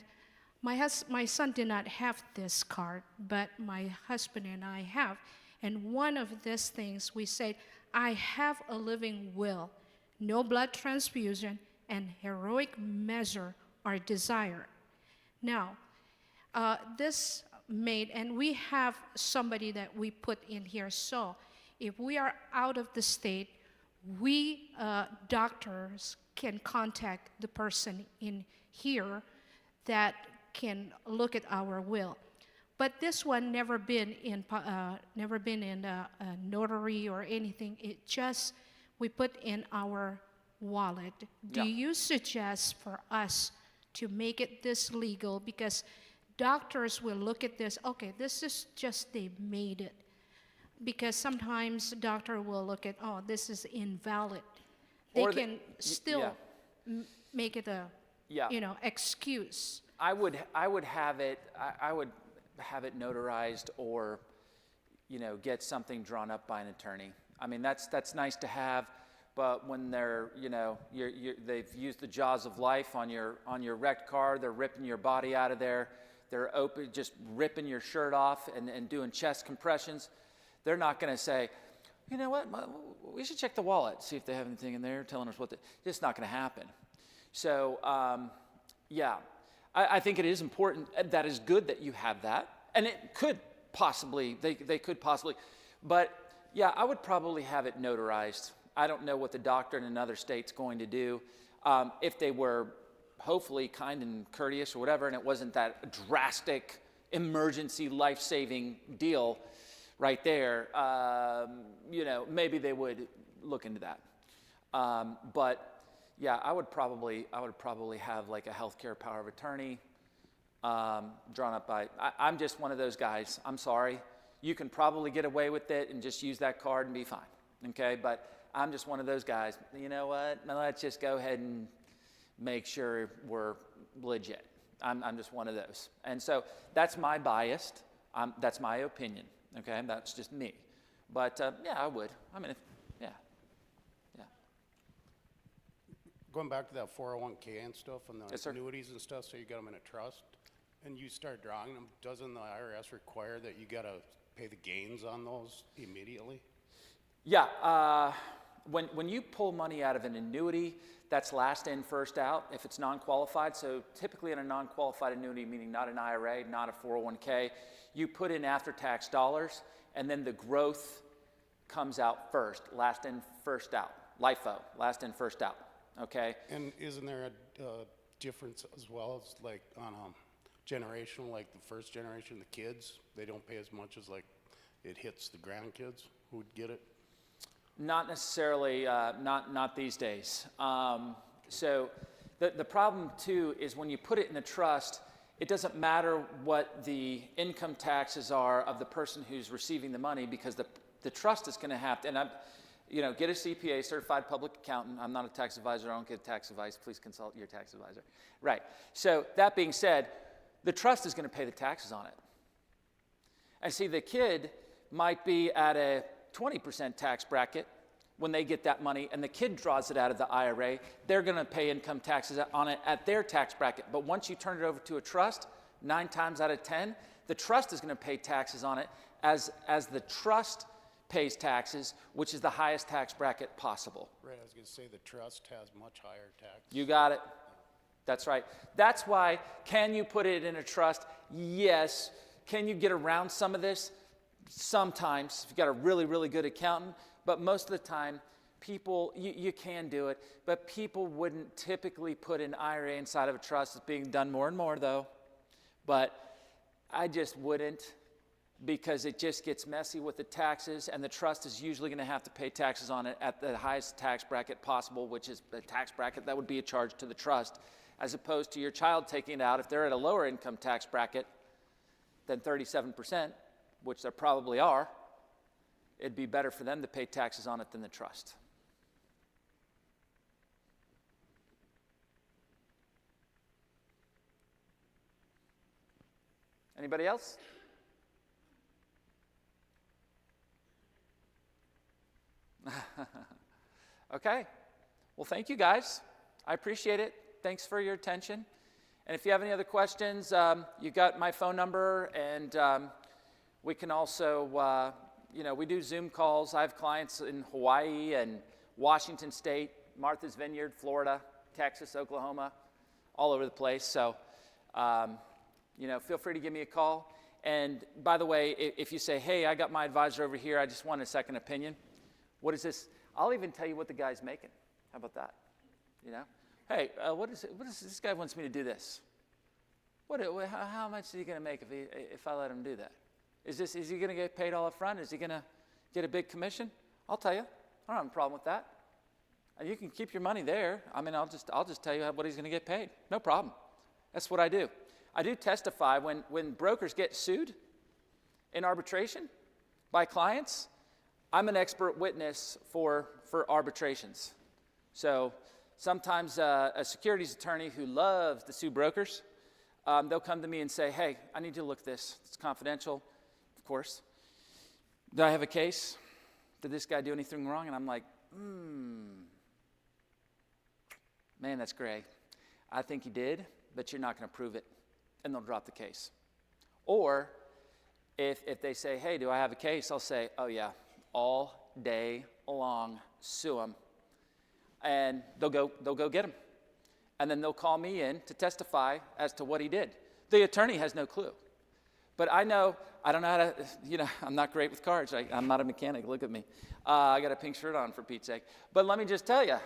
my son did not have this card, but my husband and I have. And one of these things we said, I have a living will, no blood transfusion, and heroic measure are desired. Now, this made, and we have somebody that we put in here. So if we are out of the state, we doctors can contact the person in here that can look at our will. But this one never been in a notary or anything. It just we put in our wallet. Do Yeah. you suggest for us to make it this legal? Because doctors will look at this, okay, this is just they made it. Because sometimes doctor will look at, oh, this is invalid. They Or can still yeah. make it a, Yeah. excuse. I would have it notarized or, get something drawn up by an attorney. I mean, that's nice to have, but when they're, they've used the jaws of life on your wrecked car, they're ripping your body out of there, they're just ripping your shirt off and doing chest compressions, they're not going to say, you know what, we should check the wallet, see if they have anything in there telling us it's not going to happen. So, I think it is important. That is good that you have that. And it could possibly, they could possibly. But, yeah, I would probably have it notarized. I don't know what the doctor in another state's going to do. If they were hopefully kind and courteous or whatever, and it wasn't that drastic, emergency, life-saving deal right there, maybe they would look into that. But yeah, I would probably have like a healthcare power of attorney drawn up by. I'm just one of those guys. I'm sorry. You can probably get away with it and just use that card and be fine. Okay, but I'm just one of those guys. You know what? Now let's just go ahead and make sure we're legit. I'm just one of those, and so that's my bias. That's my opinion. Okay, that's just me. But yeah, I would. I mean, yeah. Going back to that 401k and stuff and the Yes, sir. annuities and stuff, so you got them in a trust and you start drawing them, doesn't the IRS require that you got to pay the gains on those immediately? Yeah, when you pull money out of an annuity, that's last in, first out if it's non-qualified. So typically in a non-qualified annuity, meaning not an IRA, not a 401k, you put in after-tax dollars, and then the growth comes out first, last in, first out. LIFO, last in, first out, okay? And isn't there a difference as well as like on generational, like the first generation, the kids, they don't pay as much as like it hits the grandkids who would get it? Not necessarily, not these days. So the problem too is when you put it in a trust, it doesn't matter what the income taxes are of the person who's receiving the money, because the trust is going to have to, and get a CPA, certified public accountant. I'm not a tax advisor. I don't give tax advice. Please consult your tax advisor. Right. So that being said, the trust is going to pay the taxes on it. And see, the kid might be at a 20% tax bracket when they get that money, and the kid draws it out of the IRA. They're going to pay income taxes on it at their tax bracket. But once you turn it over to a trust, 9 times out of 10, the trust is going to pay taxes on it as the trust pays taxes, which is the highest tax bracket possible. Right, I was going to say the trust has much higher tax. You got it. That's right. That's why, can you put it in a trust? Yes. Can you get around some of this? Sometimes, if you've got a really, really good accountant. But most of the time, people, you can do it, but people wouldn't typically put an IRA inside of a trust. It's being done more and more, though. But I just wouldn't, because it just gets messy with the taxes, and the trust is usually going to have to pay taxes on it at the highest tax bracket possible, which is the tax bracket that would be a charge to the trust, as opposed to your child taking it out if they're at a lower income tax bracket than 37%, which there probably are. It'd be better for them to pay taxes on it than the trust. Anybody else? Okay. Well, thank you guys. I appreciate it. Thanks for your attention. And if you have any other questions, you got my phone number, and we can also, we do Zoom calls. I have clients in Hawaii and Washington State, Martha's Vineyard, Florida. Texas, Oklahoma, all over the place. So, feel free to give me a call. And by the way, if you say, hey, I got my advisor over here, I just want a second opinion. What is this? I'll even tell you what the guy's making. How about that? Hey, what is this guy wants me to do this? How much is he going to make if I let him do that? Is he going to get paid all up front? Is he going to get a big commission? I'll tell you. I don't have a problem with that. You can keep your money there. I mean, I'll just tell you what he's going to get paid. No problem. That's what I do. I do testify when brokers get sued in arbitration by clients. I'm an expert witness for arbitrations. So sometimes a securities attorney who loves to sue brokers, they'll come to me and say, hey, I need you to look at this. It's confidential, of course. Do I have a case? Did this guy do anything wrong? And I'm like, man, that's gray. I think he did, but you're not going to prove it. And they'll drop the case. Or if they say, hey, do I have a case? I'll say, oh, yeah, all day long, sue him. And they'll go get him. And then they'll call me in to testify as to what he did. The attorney has no clue. But I don't know how to, I'm not great with cards. I'm not a mechanic. Look at me. I got a pink shirt on, for Pete's sake. But let me just tell you,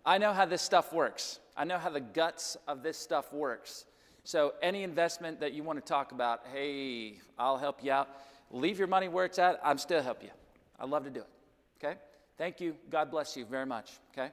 I know how this stuff works. I know how the guts of this stuff works. So any investment that you want to talk about, hey, I'll help you out. Leave your money where it's at. I'm still help you. I'd love to do it. Okay? Thank you. God bless you very much. Okay?